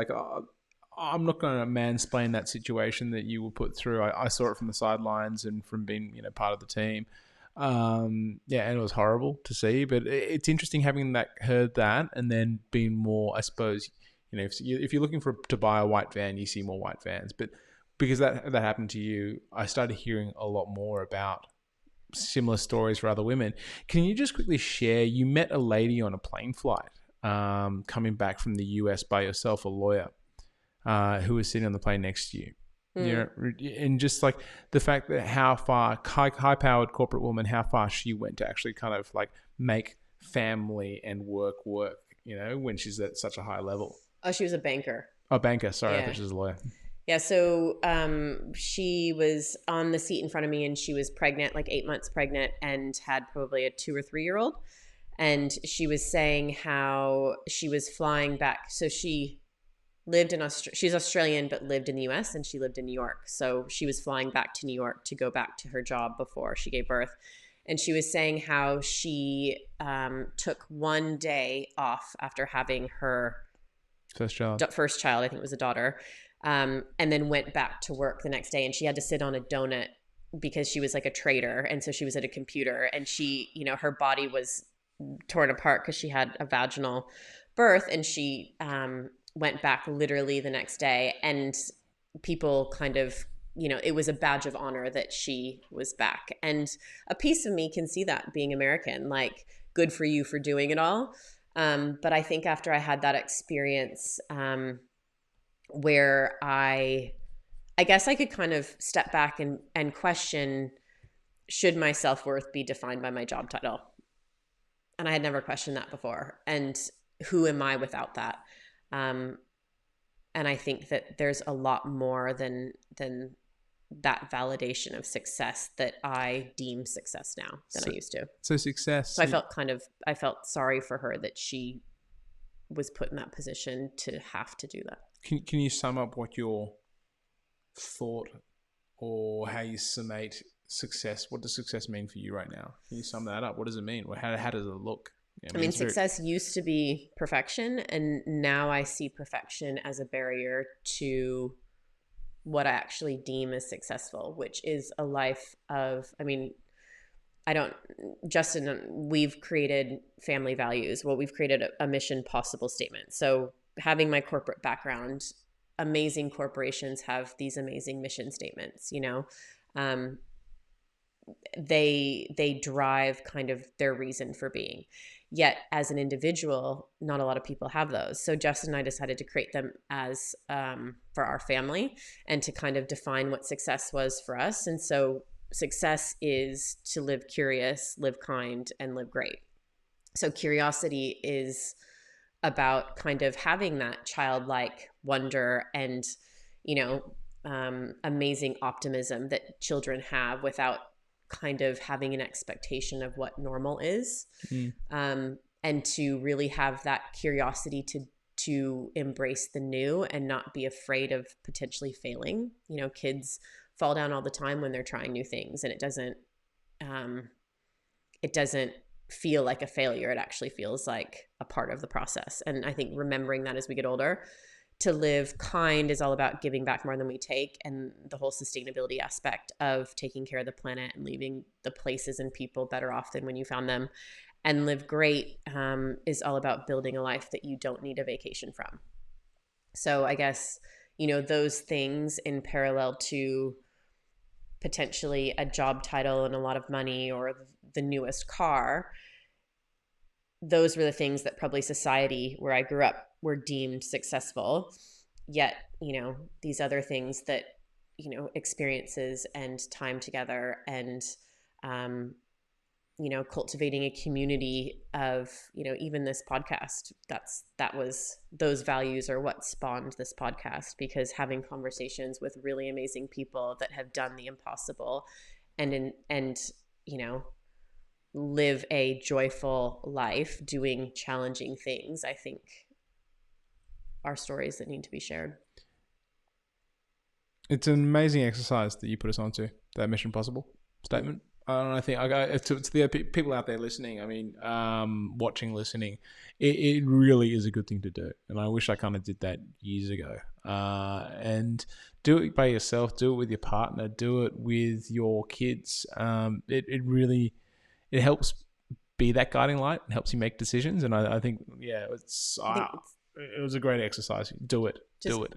I'm not going to mansplain that situation that you were put through. I saw it from the sidelines and from being, part of the team. And it was horrible to see. But it's interesting having heard that and then being more, I suppose, if you're looking to buy a white van, you see more white vans. But because that happened to you, I started hearing a lot more about similar stories for other women. Can you just quickly share, you met a lady on a plane flight coming back from the US by yourself, a lawyer, who was sitting on the plane next to you. And just like the fact that how far, high-powered corporate woman, how far she went to actually kind of like make family and work, when she's at such a high level. Oh, she was a banker. Oh, banker. Sorry, Yeah. I thought she was a lawyer. Yeah, so she was on the seat in front of me and she was pregnant, like 8 months pregnant, and had probably a 2 or 3 year old. And she was saying how she was flying back. So she lived in she's Australian, but lived in the US, and she lived in New York. So she was flying back to New York to go back to her job before she gave birth. And she was saying how she took 1 day off after having her first child, I think it was a daughter, and then went back to work the next day. And she had to sit on a donut because she was like a trader. And so she was at a computer, and she, her body was torn apart because she had a vaginal birth, and she went back literally the next day. And people kind of, it was a badge of honor that she was back. And a piece of me can see that, being American, like, good for you for doing it all. But I think after I had that experience, where I guess I could kind of step back and question, should my self-worth be defined by my job title? And I had never questioned that before. And who am I without that? And I think that there's a lot more than that validation of success that I deem success now than I used to. So success. So I felt sorry for her that she was put in that position to have to do that. Can you sum up what your thought or how you summate success? What does success mean for you right now? Can you sum that up? What does it mean? How does it look? I mean, success used to be perfection, and now I see perfection as a barrier to what I actually deem as successful, which is a life of, Justin, we've created family values. Well, we've created a mission possible statement. So having my corporate background, amazing corporations have these amazing mission statements, they drive kind of their reason for being. Yet as an individual, not a lot of people have those. So Justin and I decided to create them as for our family and to kind of define what success was for us. And so success is to live curious, live kind, and live great. So curiosity is about kind of having that childlike wonder and, amazing optimism that children have without kind of having an expectation of what normal is. And to really have that curiosity to embrace the new and not be afraid of potentially failing. Kids fall down all the time when they're trying new things, and it doesn't feel like a failure. It actually feels like a part of the process. And I think remembering that as we get older, to live kind is all about giving back more than we take, and the whole sustainability aspect of taking care of the planet and leaving the places and people better off than when you found them. And live great is all about building a life that you don't need a vacation from. So I guess, those things in parallel to potentially a job title and a lot of money or the newest car, those were the things that probably society where I grew up were deemed successful. Yet, these other things that, experiences and time together and, cultivating a community of, even this podcast, those values are what spawned this podcast, because having conversations with really amazing people that have done the impossible and live a joyful life doing challenging things, I think are stories that need to be shared. It's an amazing exercise that you put us onto, that Mission Impossible statement. I think to the people out there listening, watching, listening, it really is a good thing to do. And I wish I kind of did that years ago. And do it by yourself, do it with your partner, do it with your kids. It helps be that guiding light. It helps you make decisions. And I think, it was a great exercise. Do it. Do it.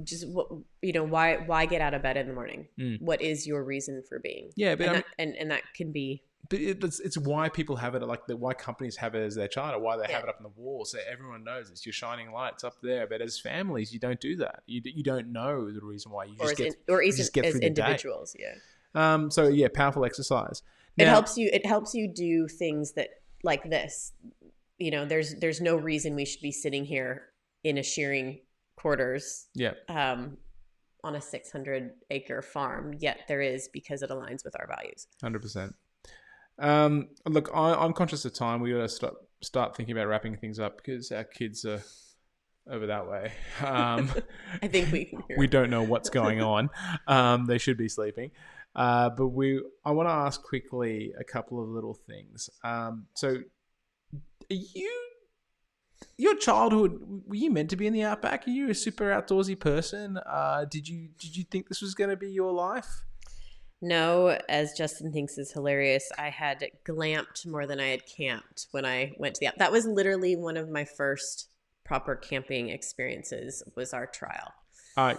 Just why get out of bed in the morning? What is your reason for being? Yeah, but and that can be. But it's why people have it, why companies have it as their charter, why they have it up on the wall, so everyone knows it's your shining light. It's up there. But as families, you don't do that. You don't know the reason why. You just get through the individuals. Day. Powerful exercise. Now, it helps you do things that like this. There's no reason we should be sitting here in a shearing quarters on a 600-acre farm, yet there is, because it aligns with our values. 100%. Look, I'm conscious of time. We got to start thinking about wrapping things up because our kids are over that way. I think we can hear we don't know what's going on. They should be sleeping. But I want to ask quickly a couple of little things. So your childhood, were you meant to be in the outback? Are you a super outdoorsy person? Did you think this was going to be your life? No, as Justin thinks is hilarious, I had glamped more than I had camped when I went to the that was literally one of my first proper camping experiences, was our trial. I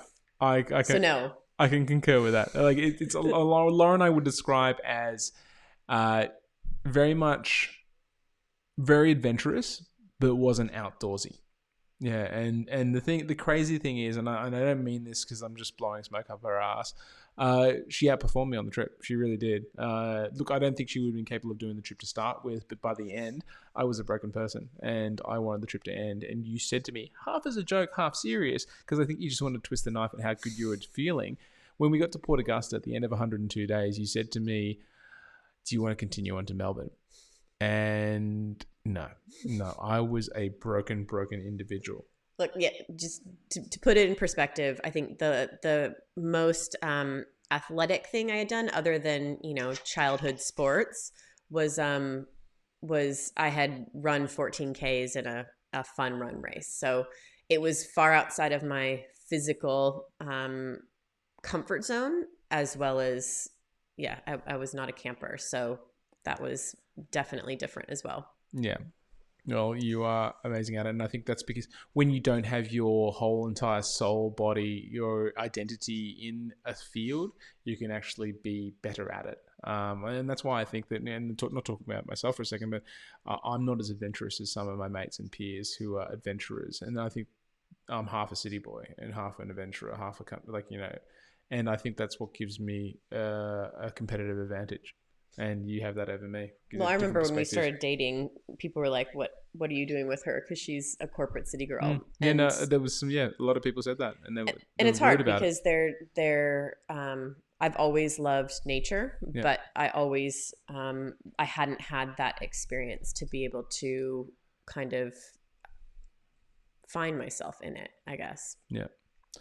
can, so no. I can concur with that. It's Lauren I would describe as very adventurous, but wasn't outdoorsy. Yeah, and the crazy thing is, and I don't mean this because I'm just blowing smoke up her ass. She outperformed me on the trip. She really did. Look, I don't think she would have been capable of doing the trip to start with, but by the end, I was a broken person, and I wanted the trip to end. And you said to me, half as a joke, half serious, because I think you just wanted to twist the knife at how good you were feeling. When we got to Port Augusta at the end of 102 days, you said to me, "Do you want to continue on to Melbourne?" And no, I was a broken individual. Look, yeah, just to put it in perspective, I think the most athletic thing I had done, other than childhood sports, was I had run 14Ks in a fun run race. So it was far outside of my physical comfort zone, as well as I was not a camper, so that was definitely different as well. Yeah. Well, you are amazing at it. And I think that's because when you don't have your whole entire soul, body, your identity in a field, you can actually be better at it. And that's why I think that, and not talking about myself for a second, but I'm not as adventurous as some of my mates and peers who are adventurers. And I think I'm half a city boy and half an adventurer, half a and I think that's what gives me a competitive advantage. And you have that over me. Well, I remember when we started dating, people were like, "What are you doing with her? Because she's a corporate city girl." Yeah, no, there was some. Yeah, a lot of people said that, and they it's were hard about because it. they're. I've always loved nature, Yeah. but I always I hadn't had that experience to be able to kind of find myself in it, I guess. Yeah.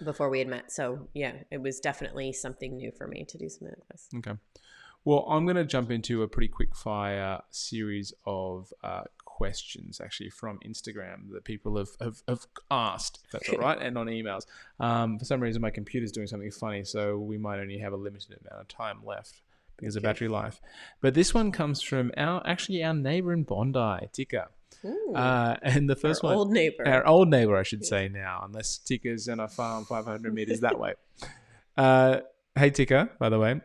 Before we had met, so yeah, it was definitely something new for me to do something like this. Okay. Well, I'm going to jump into a pretty quick fire series of questions actually from Instagram that people have asked, if that's all right, and on emails. For some reason, my computer's doing something funny, so we might only have a limited amount of time left because of battery life. But this one comes from our neighbor in Bondi, Tika. And the first our one, our old neighbor, I should say now, unless Tika's on a farm 500 meters that way. Hey, Tika, by the way.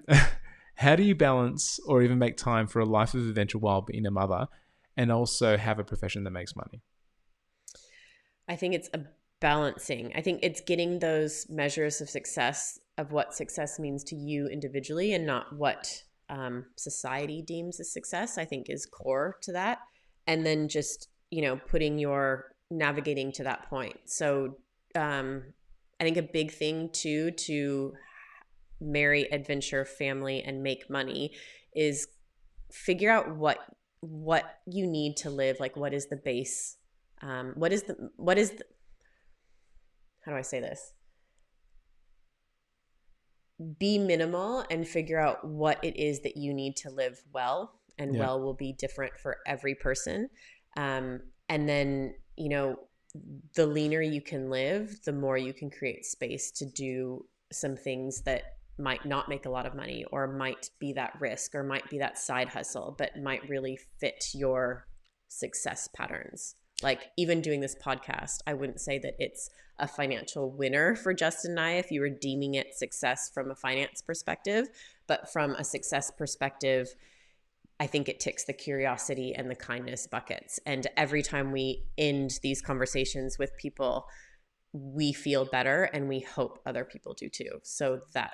How do you balance or even make time for a life of adventure while being a mother and also have a profession that makes money? I think it's a balancing. I think it's getting those measures of success, of what success means to you individually and not what society deems as success, I think is core to that. And then just, navigating to that point. So I think a big thing too, to marry, adventure, family, and make money is figure out what you need to live. Like, what is the base? What is the how do I say this? Be minimal and figure out what it is that you need to live well, and well will be different for every person. And then, the leaner you can live, the more you can create space to do some things that might not make a lot of money or might be that risk or might be that side hustle, but might really fit your success patterns. Like even doing this podcast, I wouldn't say that it's a financial winner for Justin and I if you were deeming it success from a finance perspective, but from a success perspective, I think it ticks the curiosity and the kindness buckets. And every time we end these conversations with people, we feel better and we hope other people do too. So that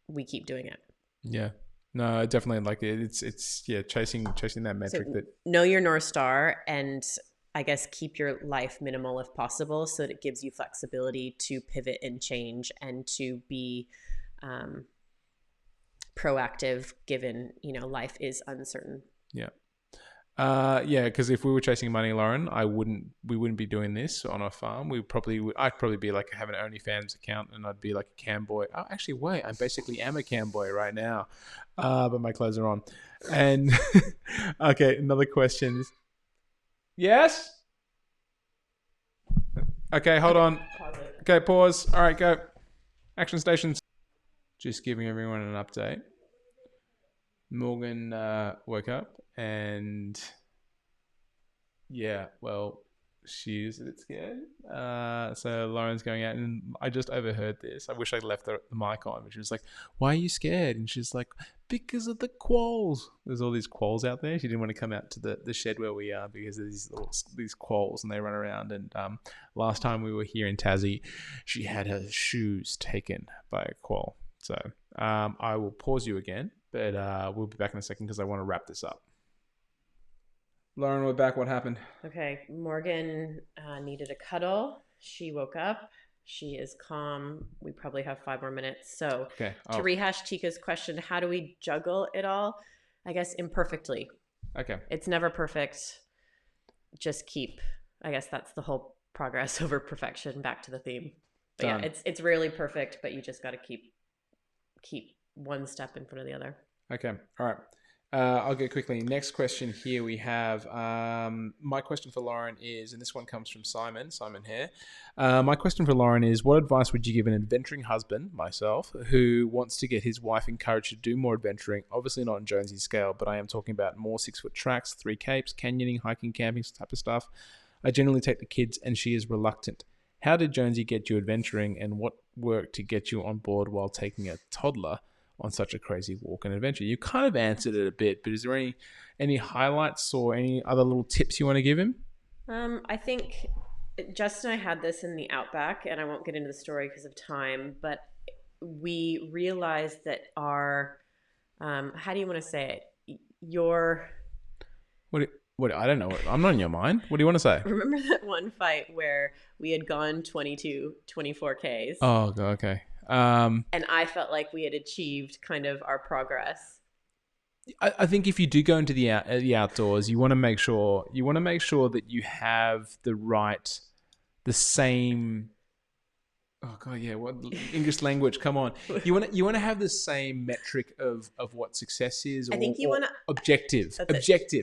we keep doing it. Yeah. No, definitely like it's chasing that metric. So that know your North Star and I guess keep your life minimal if possible so that it gives you flexibility to pivot and change and to be proactive given, life is uncertain. Yeah. Because if we were chasing money, Lauren, we wouldn't be doing this on a farm. I'd probably be like have an OnlyFans account and I'd be like a cam boy. Oh, actually, wait, I basically am a cam boy right now, but my clothes are on. And okay, another question. Yes. Okay, hold on. Pause it. Okay, pause. All right, go. Action stations. Just giving everyone an update. Morgan woke up and she is a bit scared. So Lauren's going out and I just overheard this. I wish I'd left the mic on, but she was like, "Why are you scared?" And she's like, "Because of the quolls. There's all these quolls out there." She didn't want to come out to the shed where we are because there's these quolls and they run around. And last time we were here in Tassie, she had her shoes taken by a quoll. So I will pause you again, but we'll be back in a second because I want to wrap this up. Lauren, we're back. What happened? Okay. Morgan needed a cuddle. She woke up. She is calm. We probably have 5 more minutes. So to rehash Tika's question, how do we juggle it all? I guess imperfectly. Okay. It's never perfect. Just I guess that's the whole progress over perfection, back to the theme. But Done. yeah, it's rarely perfect, but you just got to keep one step in front of the other. Okay. All right. I'll go quickly. Next question here we have. My question for Lauren is, and this one comes from Simon here. My question for Lauren is, what advice would you give an adventuring husband, myself, who wants to get his wife encouraged to do more adventuring? Obviously not on Jonesy's scale, but I am talking about more 6-foot tracks, 3 capes, canyoning, hiking, camping type of stuff. I generally take the kids and she is reluctant. How did Jonesy get you adventuring and what worked to get you on board while taking a toddler on such a crazy walk and adventure? You kind of answered it a bit, but is there any highlights or any other little tips you want to give him? I think Justin and I had this in the Outback, and I won't get into the story because of time, but we realized that our, how do you want to say it? What I don't know. I'm not in your mind. What do you want to say? Remember that one fight where we had gone 22, 24 Ks? Oh, okay. And I felt like we had achieved kind of our progress. I think if you do go into the outdoors, you want to make sure that you have the same. Oh god, yeah. What English language? Come on. You want to have the same metric of what success is. I think you want to objective.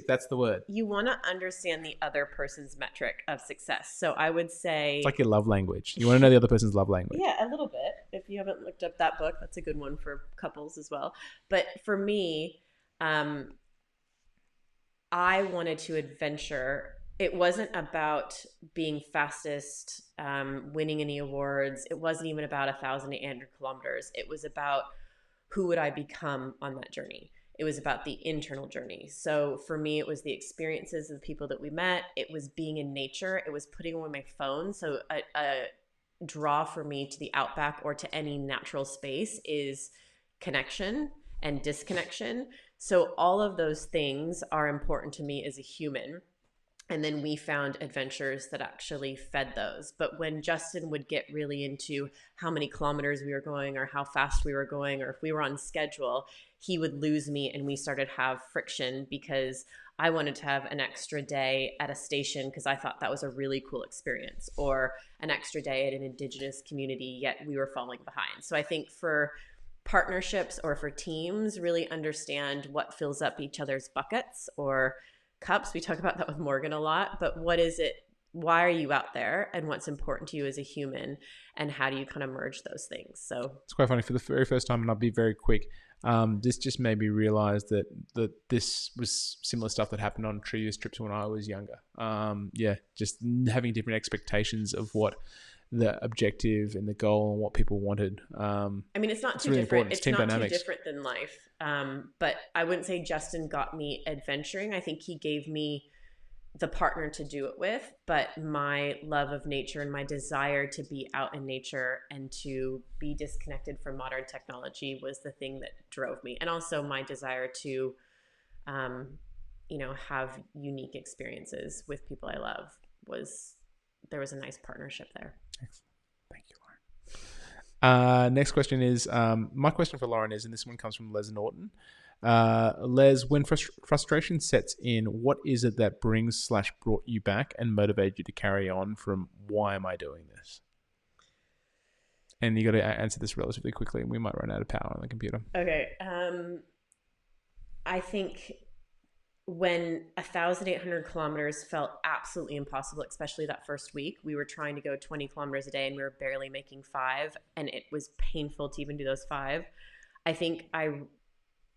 That's the word. You want to understand the other person's metric of success. So I would say it's like your love language. You want to know the other person's love language. Yeah, a little bit. If you haven't looked up that book, that's a good one for couples as well. But for me, I wanted to adventure. It wasn't about being fastest, winning any awards. It wasn't even about 1,800 kilometers. It was about who would I become on that journey. It was about the internal journey. So for me, it was the experiences of the people that we met. It was being in nature. It was putting away my phone. So a draw for me to the Outback or to any natural space is connection and disconnection. So all of those things are important to me as a human. And then we found adventures that actually fed those. But when Justin would get really into how many kilometers we were going or how fast we were going or if we were on schedule, he would lose me and we started to have friction because I wanted to have an extra day at a station because I thought that was a really cool experience, or an extra day at an Indigenous community, yet we were falling behind. So I think for partnerships or for teams, really understand what fills up each other's buckets or cups. We talk about that with Morgan a lot, but what is it? Why are you out there, and what's important to you as a human, and how do you kind of merge those things? So it's quite funny. For the very first time, and I'll be very quick, this just made me realize that this was similar stuff that happened on previous trips when I was younger. Just having different expectations of what the objective and the goal and what people wanted. It's not too really different. Important. It's team not dynamics. Too different than life. But I wouldn't say Justin got me adventuring. I think he gave me the partner to do it with, but my love of nature and my desire to be out in nature and to be disconnected from modern technology was the thing that drove me. And also my desire to, have unique experiences with people I love there was a nice partnership there. Excellent. Thank you, Lauren. Next question is, my question for Lauren is, and this one comes from Les Norton. Les, when frustration sets in, what is it that brought you back and motivated you to carry on from why am I doing this? And you got to answer this relatively quickly, and we might run out of power on the computer. Okay. I think when 1,800 kilometers felt absolutely impossible, especially that first week, we were trying to go 20 kilometers a day and we were barely making 5, and it was painful to even do those 5. I think I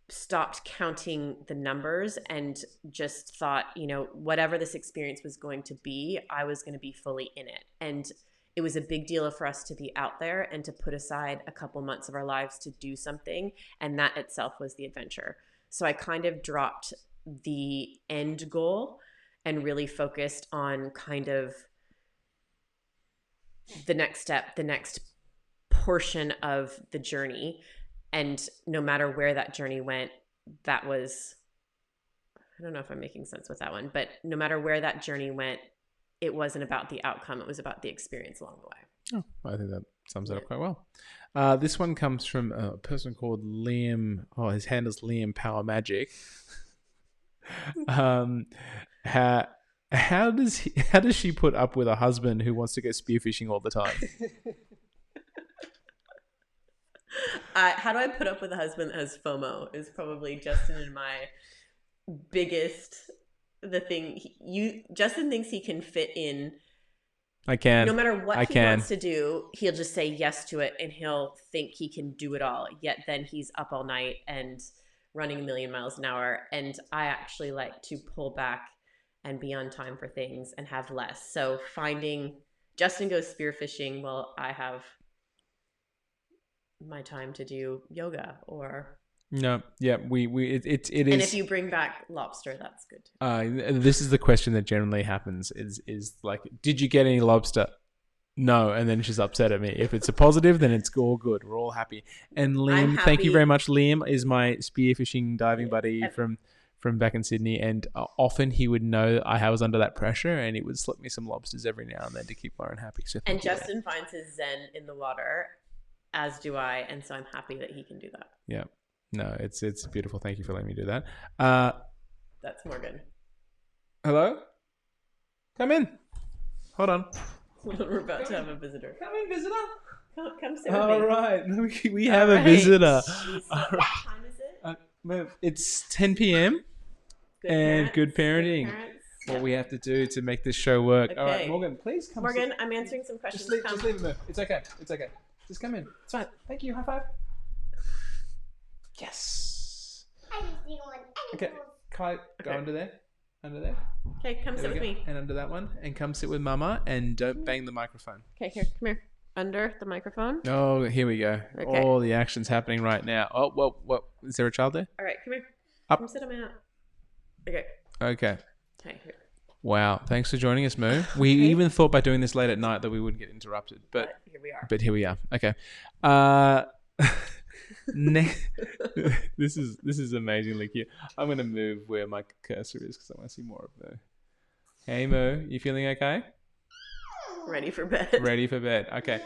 stopped counting the numbers and just thought, whatever this experience was going to be, I was going to be fully in it. And it was a big deal for us to be out there and to put aside a couple months of our lives to do something. And that itself was the adventure. So I kind of dropped the end goal and really focused on kind of the next step, the next portion of the journey. And no matter where that journey went, that was, I don't know if I'm making sense with that one, but no matter where that journey went, it wasn't about the outcome. It was about the experience along the way. Oh, I think that sums it up quite well. This one comes from a person called Liam. Oh, his handle's Liam Power Magic. How does she put up with a husband who wants to go spearfishing all the time? How do I put up with a husband that has FOMO is probably Justin and my biggest, Justin thinks he can fit in. I can. No matter what he wants to do, he'll just say yes to it and he'll think he can do it all. Yet then he's up all night and running 1,000,000 miles an hour. And I actually like to pull back and be on time for things and have less. So my time to do yoga or. No, yeah, it is. And if you bring back lobster, that's good too. This is the question that generally happens: is like, did you get any lobster? No, and then she's upset at me. If it's a positive, then it's all good. We're all happy. And Liam, thank you very much. Liam is my spearfishing diving buddy from back in Sydney, and often he would know I was under that pressure, and he would slip me some lobsters every now and then to keep Lauren happy. So and Justin finds his zen in the water, as do I, and so I'm happy that he can do that. Yeah, no, it's beautiful. Thank you for letting me do that. That's Morgan. Hello, come in. Hold on. We're about to have a visitor. Come in, visitor. Come sit with me. All right, we have a visitor. What time is it? It's 10 p.m. Good parenting. What we have to do to make this show work. Okay. All right, Morgan, please come. Morgan, I'm answering some questions. Just leave it. It's okay. Just come in. It's fine. Thank you. High five. Yes. I just need one. Okay. Kai, go under there. Under there. Okay, come sit with me. And under that one. And come sit with Mama. And don't bang the microphone. Okay, here. Come here. Under the microphone. Oh, here we go. Okay. All the action's happening right now. Oh, well, is there a child there? All right, come here. Up. Come sit on my lap. Okay. Okay. Okay, here. Wow. Thanks for joining us, Moo. We even thought by doing this late at night that we wouldn't get interrupted. But here we are. Okay. This is amazingly cute. I'm going to move where my cursor is because I want to see more of Moo. Hey, Moo. You feeling okay? Ready for bed. Ready for bed. Okay.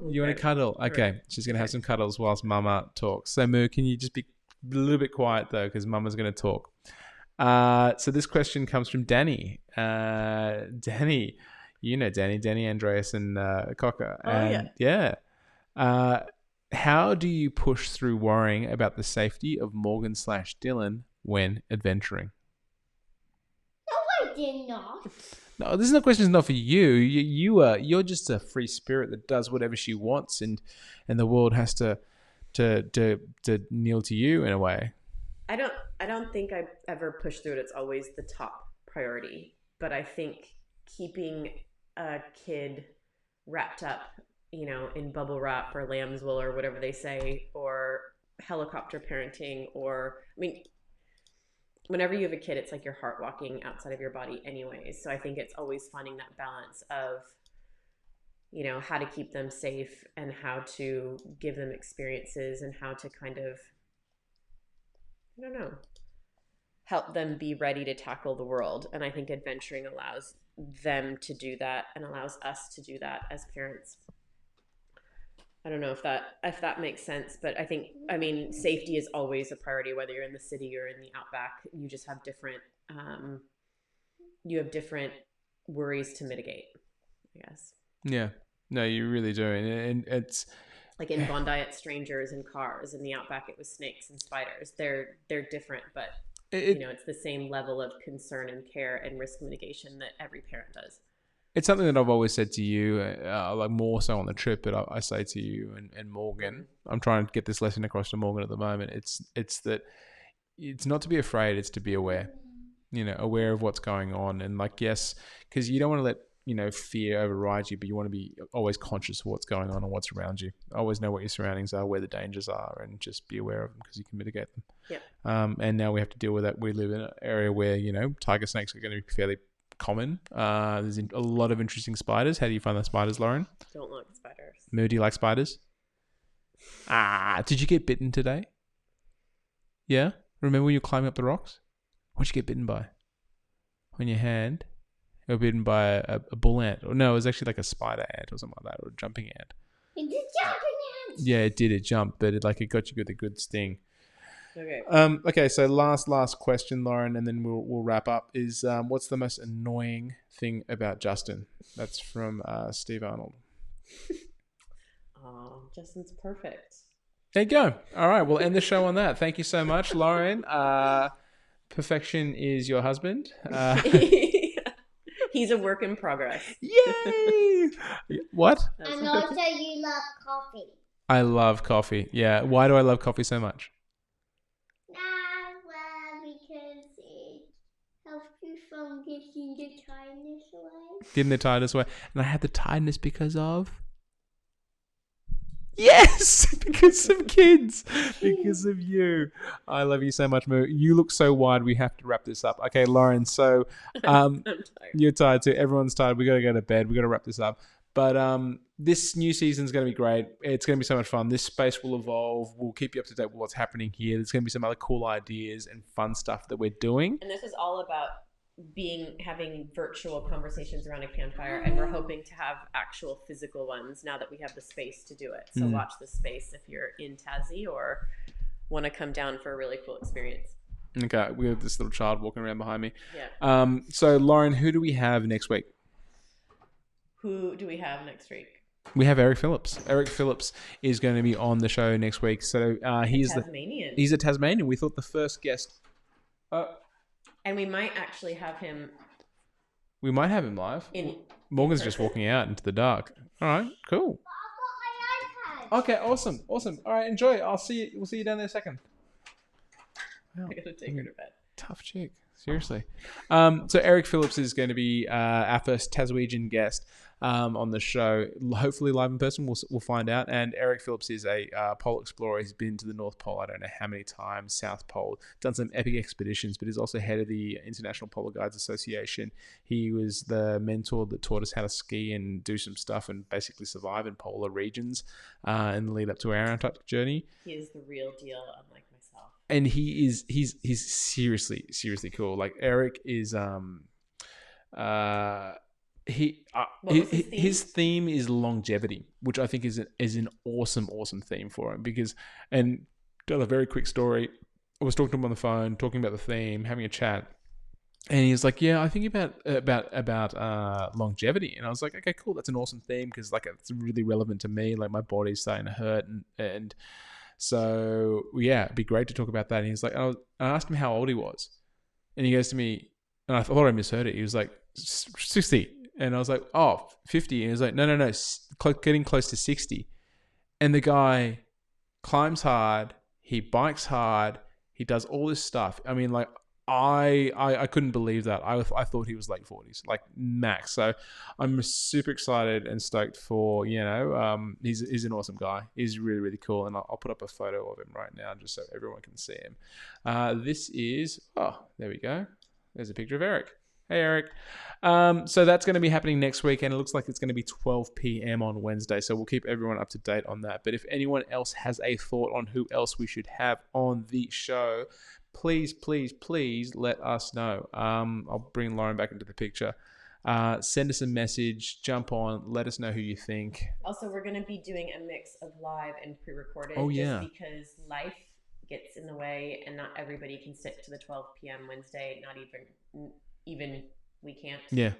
You want to cuddle? Okay. Right. She's going to have some cuddles whilst Mama talks. So, Moo, can you just be a little bit quiet, though, because Mama's going to talk. So this question comes from Danny. Danny, you know Danny Andreas and Cocker. And, yeah. How do you push through worrying about the safety of Morgan/Dylan when adventuring? No, I did not. No, this is no question. It's not for you. You're just a free spirit that does whatever she wants, and the world has to kneel to you in a way. I don't think I've ever pushed through it. It's always the top priority. But I think keeping a kid wrapped up, in bubble wrap or lamb's wool or whatever they say, or helicopter parenting, whenever you have a kid, it's like your heart walking outside of your body anyways. So I think it's always finding that balance of, how to keep them safe and how to give them experiences and how to kind of, help them be ready to tackle the world. And I think adventuring allows them to do that and allows us to do that as parents. I don't know if that makes sense, but safety is always a priority, whether you're in the city or in the outback. You just have different worries to mitigate, I guess. Yeah, no, you really do. And it's like in Bondi, it's strangers and cars. In the outback, it was snakes and spiders. They're different, but it's the same level of concern and care and risk mitigation that every parent does. It's something that I've always said to you, like more so on the trip, but I say to you and Morgan, I'm trying to get this lesson across to Morgan at the moment. It's that it's not to be afraid, it's to be aware, aware of what's going on. And yes, because you don't want to let, fear override you, but you want to be always conscious of what's going on and what's around you. Always know what your surroundings are, where the dangers are, and just be aware of them because you can mitigate them. Yeah. And now we have to deal with that. We live in an area where, tiger snakes are going to be fairly common. There's a lot of interesting spiders. How do you find the spiders, Lauren? Don't like spiders. Moo, do you like spiders? Did you get bitten today? Yeah? Remember when you were climbing up the rocks? What'd you get bitten by? On your hand? You were bitten by a bull ant. Or no, it was actually like a spider ant or something like that, or a jumping ant. It did jumping ant! Yeah, it did. It jumped, but it got you with a good sting. Okay. Okay. So last question, Lauren, and then we'll wrap up. Is what's the most annoying thing about Justin? That's from Steve Arnold. Oh, Justin's perfect. There you go. All right, we'll end the show on that. Thank you so much, Lauren. Perfection is your husband. He's a work in progress. Yay! What? And also, you love coffee. I love coffee. Yeah. Why do I love coffee so much? Because it helps you from getting the tiredness away. Getting the tiredness away. And I had the tiredness because of? Yes, because of kids, because of you. I love you so much, Moo. You look so wide. We have to wrap this up. Okay, Lauren. So, I'm tired. you're tired too. Everyone's tired. We got to go to bed. We got to wrap this up. But this new season's going to be great. It's going to be so much fun. This space will evolve. We'll keep you up to date with what's happening here. There's going to be some other cool ideas and fun stuff that we're doing. And this is all about having virtual conversations around a campfire, and we're hoping to have actual physical ones now that we have the space to do it. So watch the space if you're in Tassie or want to come down for a really cool experience. Okay, we have this little child walking around behind me. Yeah. So Lauren, who do we have next week? Who do we have next week? We have Eric Phillips. Eric Phillips is going to be on the show next week. So he's Tasmanian. He's a Tasmanian. We thought the first guest. And we might actually have him. We might have him live. Morgan's just walking out into the dark. All right, cool. I've got my iPad. Okay, awesome. All right, enjoy. We'll see you down there in a second. Wow, I gotta take her to bed. tough chick. Seriously. So Eric Phillips is going to be our first Taswegian guest on the show. Hopefully live in person. We'll find out. And Eric Phillips is a pole explorer. He's been to the North Pole I don't know how many times, South Pole, done some epic expeditions, but he's also head of the International Polar Guides Association. He was the mentor that taught us how to ski and do some stuff and basically survive in polar regions in the lead up to our Antarctic journey. He is the real deal, unlike myself. And he's seriously cool. Like Eric is his theme is longevity, which I think is an awesome theme for him. Because, and tell a very quick story, I was talking to him on the phone, talking about the theme, having a chat, and he was like, yeah, I think about longevity. And I was like, okay, cool, that's an awesome theme, because like it's really relevant to me. Like my body's starting to hurt, and so yeah, it'd be great to talk about that. And he's like, I asked him how old he was, and he goes to me, and I thought I misheard it. He was like 60, and I was like, oh, 50. And he was like, no, getting close to 60. And the guy climbs hard, he bikes hard, he does all this stuff. I mean, like I couldn't believe that. I thought he was late 40s, like max. So I'm super excited and stoked for, he's an awesome guy. He's really, really cool. And I'll put up a photo of him right now just so everyone can see him. This is, there we go. There's a picture of Eric. Hey, Eric. So that's going to be happening next week, and it looks like it's going to be 12 p.m. on Wednesday. So we'll keep everyone up to date on that. But if anyone else has a thought on who else we should have on the show, please let us know. I'll bring Lauren back into the picture. Send us a message, jump on, let us know who you think. Also, we're going to be doing a mix of live and pre-recorded. Oh, yeah. Just because life gets in the way and not everybody can stick to the 12 p.m. Wednesday. Not even we can't. Yeah,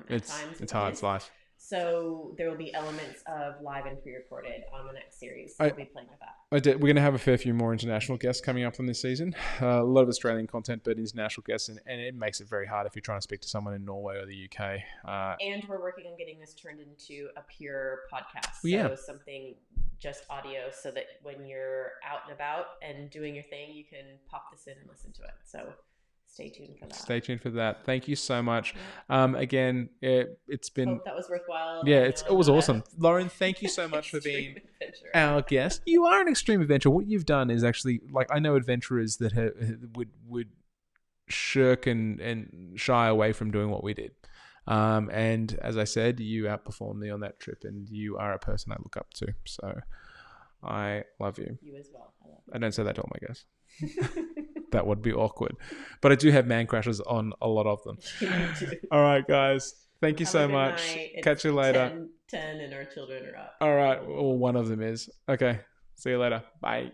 at times. It's hard. It's life. So there will be elements of live and pre-recorded on the next series. So we'll be playing with that. We're going to have a fair few more international guests coming up on this season. A lot of Australian content, but international guests, and it makes it very hard if you're trying to speak to someone in Norway or the UK. And we're working on getting this turned into a pure podcast. Yeah. So something just audio, so that when you're out and about and doing your thing, you can pop this in and listen to it. So stay tuned for that. Stay tuned for that. Thank you so much. Yeah. Again, it's been... Hope that was worthwhile. Yeah, it was awesome. Lauren, thank you so much for being our guest. You are an extreme adventurer. What you've done is actually, like, I know adventurers that would shirk and shy away from doing what we did. And as I said, you outperformed me on that trip, and you are a person I look up to. So I love you. You as well. I love you. I don't say that to all my guests. That would be awkward. But I do have man crashes on a lot of them. All right, guys. Thank you so much. Catch you later. 10 and our children are up. All right. Well, one of them is. Okay. See you later. Bye.